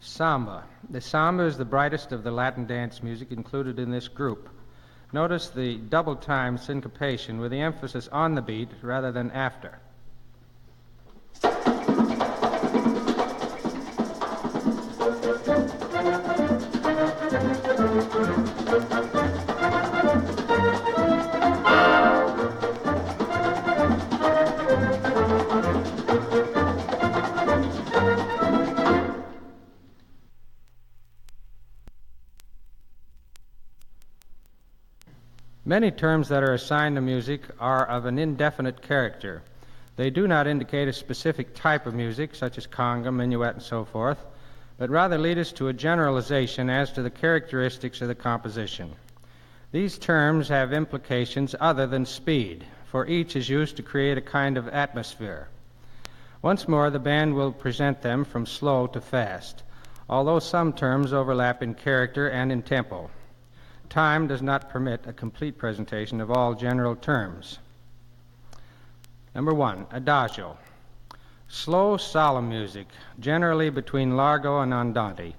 Samba. The samba is the brightest of the Latin dance music included in this group. Notice the double time syncopation with the emphasis on the beat rather than after. Many terms that are assigned to music are of an indefinite character. They do not indicate a specific type of music, such as conga, minuet, and so forth, but rather lead us to a generalization as to the characteristics of the composition. These terms have implications other than speed, for each is used to create a kind of atmosphere. Once more, the band will present them from slow to fast, although some terms overlap in character and in tempo. Time does not permit a complete presentation of all general terms. Number 1, adagio. Slow, solemn music, generally between largo and andante,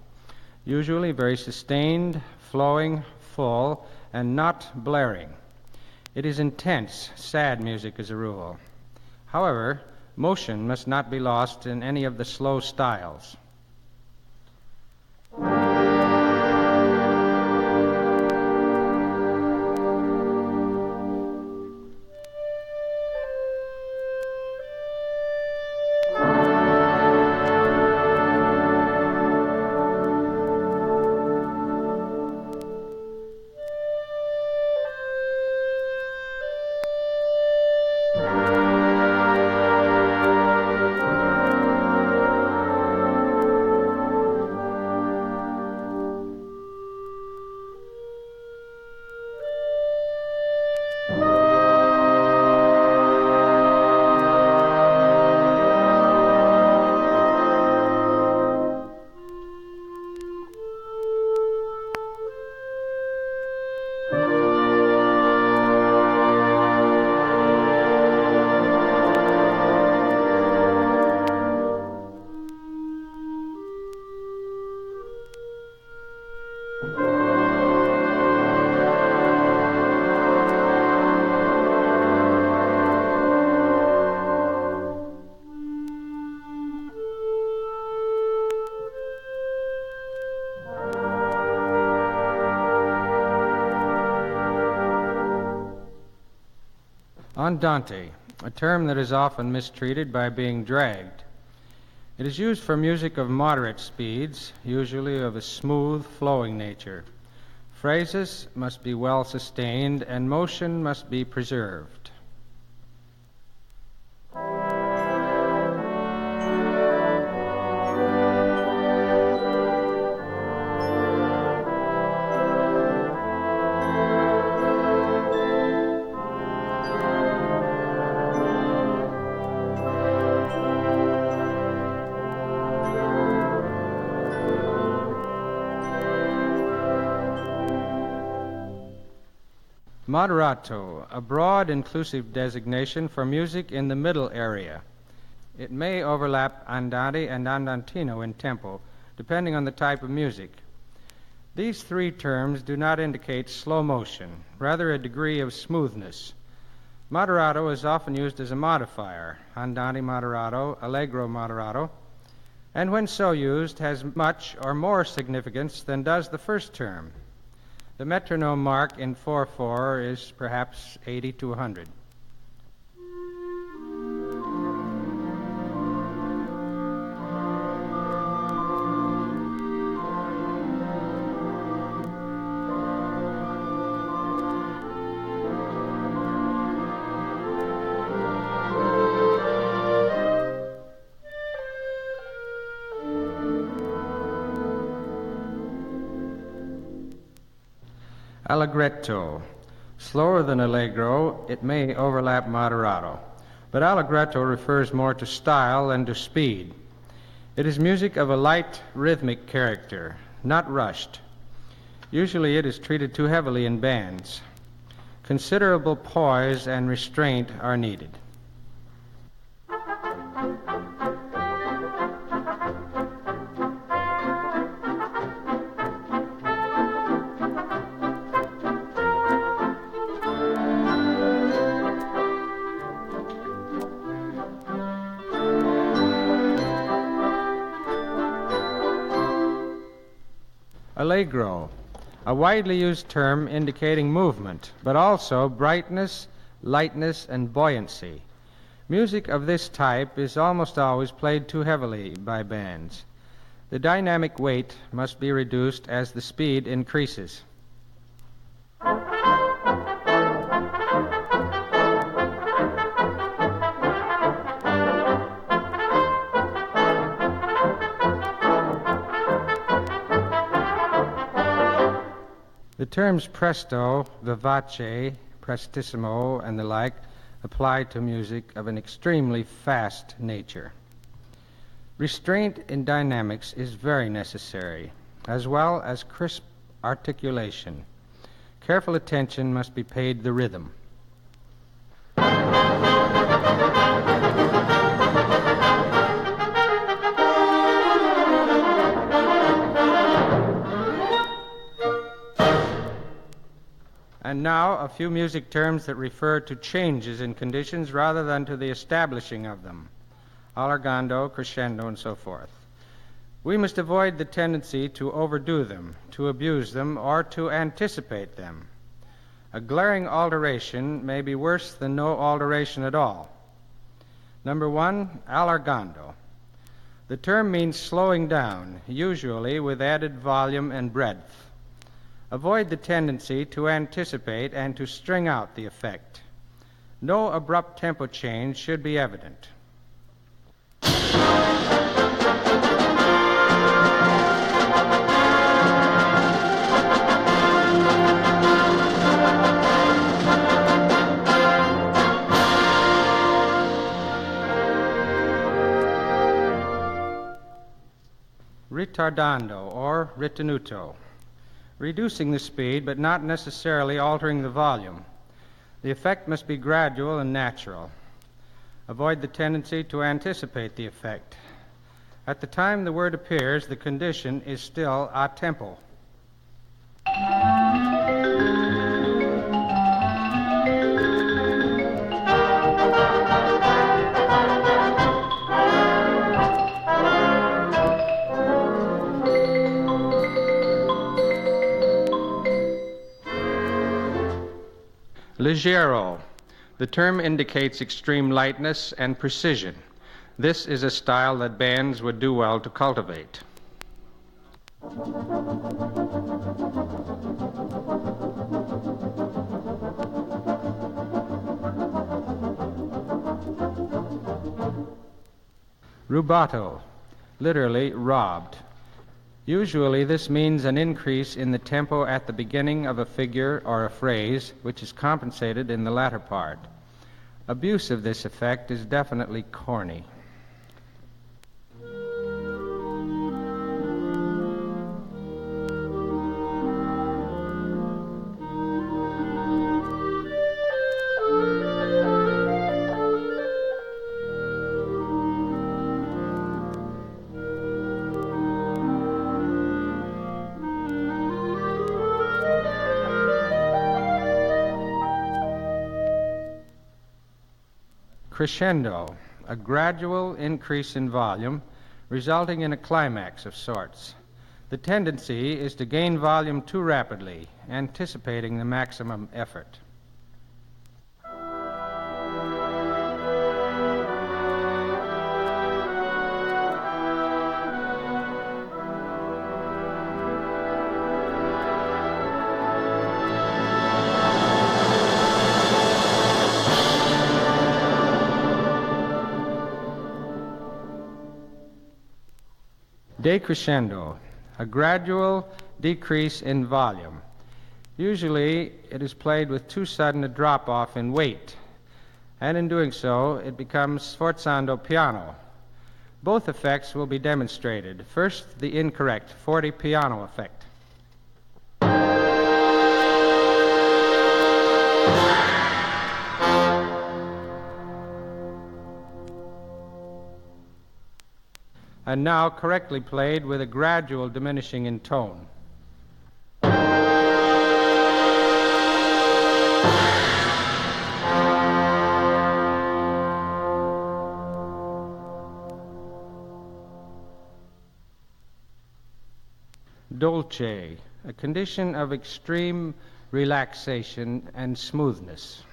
usually very sustained, flowing, full, and not blaring. It is intense, sad music as a rule. However, motion must not be lost in any of the slow styles. Andante, a term that is often mistreated by being dragged. It is used for music of moderate speeds, usually of a smooth, flowing nature. Phrases must be well sustained and motion must be preserved. Moderato, a broad, inclusive designation for music in the middle area. It may overlap andante and andantino in tempo, depending on the type of music. These three terms do not indicate slow motion, rather a degree of smoothness. Moderato is often used as a modifier, andante moderato, allegro moderato, and when so used has much or more significance than does the first term. The metronome mark in 4/4 is perhaps 80 to 100. Allegretto. Slower than allegro, it may overlap moderato, but allegretto refers more to style than to speed. It is music of a light, rhythmic character, not rushed. Usually it is treated too heavily in bands. Considerable poise and restraint are needed. Allegro, a widely used term indicating movement, but also brightness, lightness, and buoyancy. Music of this type is almost always played too heavily by bands. The dynamic weight must be reduced as the speed increases. The terms presto, vivace, prestissimo, and the like apply to music of an extremely fast nature. Restraint in dynamics is very necessary, as well as crisp articulation. Careful attention must be paid the rhythm. And now a few music terms that refer to changes in conditions rather than to the establishing of them. Allargando, crescendo, and so forth. We must avoid the tendency to overdo them, to abuse them, or to anticipate them. A glaring alteration may be worse than no alteration at all. Number one, allargando. The term means slowing down, usually with added volume and breadth. Avoid the tendency to anticipate and to string out the effect. No abrupt tempo change should be evident. Ritardando or ritenuto. Reducing the speed, but not necessarily altering the volume. The effect must be gradual and natural. Avoid the tendency to anticipate the effect. At the time the word appears, the condition is still a tempo. Leggero. The term indicates extreme lightness and precision. This is a style that bands would do well to cultivate. Rubato, literally robbed. Usually this means an increase in the tempo at the beginning of a figure or a phrase, which is compensated in the latter part. Abuse of this effect is definitely corny. Crescendo, a gradual increase in volume, resulting in a climax of sorts. The tendency is to gain volume too rapidly, anticipating the maximum effort. Decrescendo, a gradual decrease in volume. Usually it is played with too sudden a drop-off in weight, and in doing so it becomes sforzando piano. Both effects will be demonstrated. First, the incorrect forte piano effect. And now correctly played with a gradual diminishing in tone. Dolce, a condition of extreme relaxation and smoothness.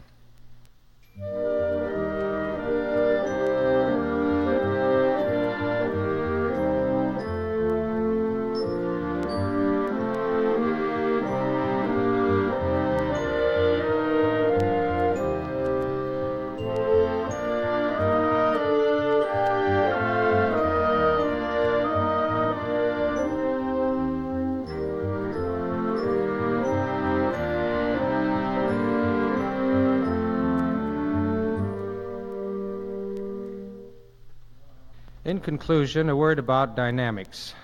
In conclusion, a word about dynamics.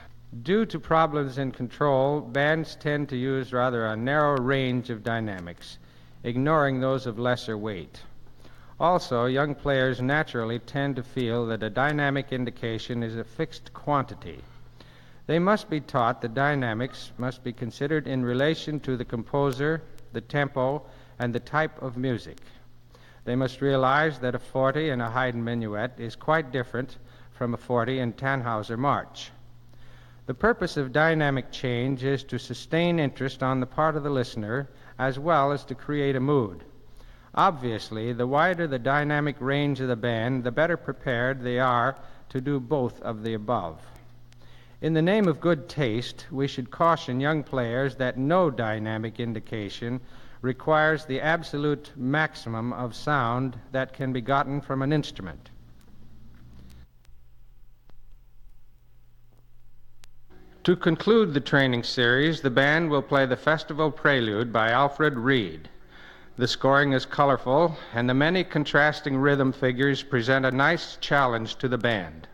Due to problems in control, bands tend to use rather a narrow range of dynamics, ignoring those of lesser weight. Also, young players naturally tend to feel that a dynamic indication is a fixed quantity. They must be taught that dynamics must be considered in relation to the composer the tempo, and the type of music. They must realize that a 40 in a Haydn minuet is quite different from a 40 in Tannhauser March. The purpose of dynamic change is to sustain interest on the part of the listener as well as to create a mood. Obviously, the wider the dynamic range of the band, the better prepared they are to do both of the above. In the name of good taste, we should caution young players that no dynamic indication requires the absolute maximum of sound that can be gotten from an instrument. To conclude the training series, the band will play the Festival Prelude by Alfred Reed. The scoring is colorful, and the many contrasting rhythm figures present a nice challenge to the band.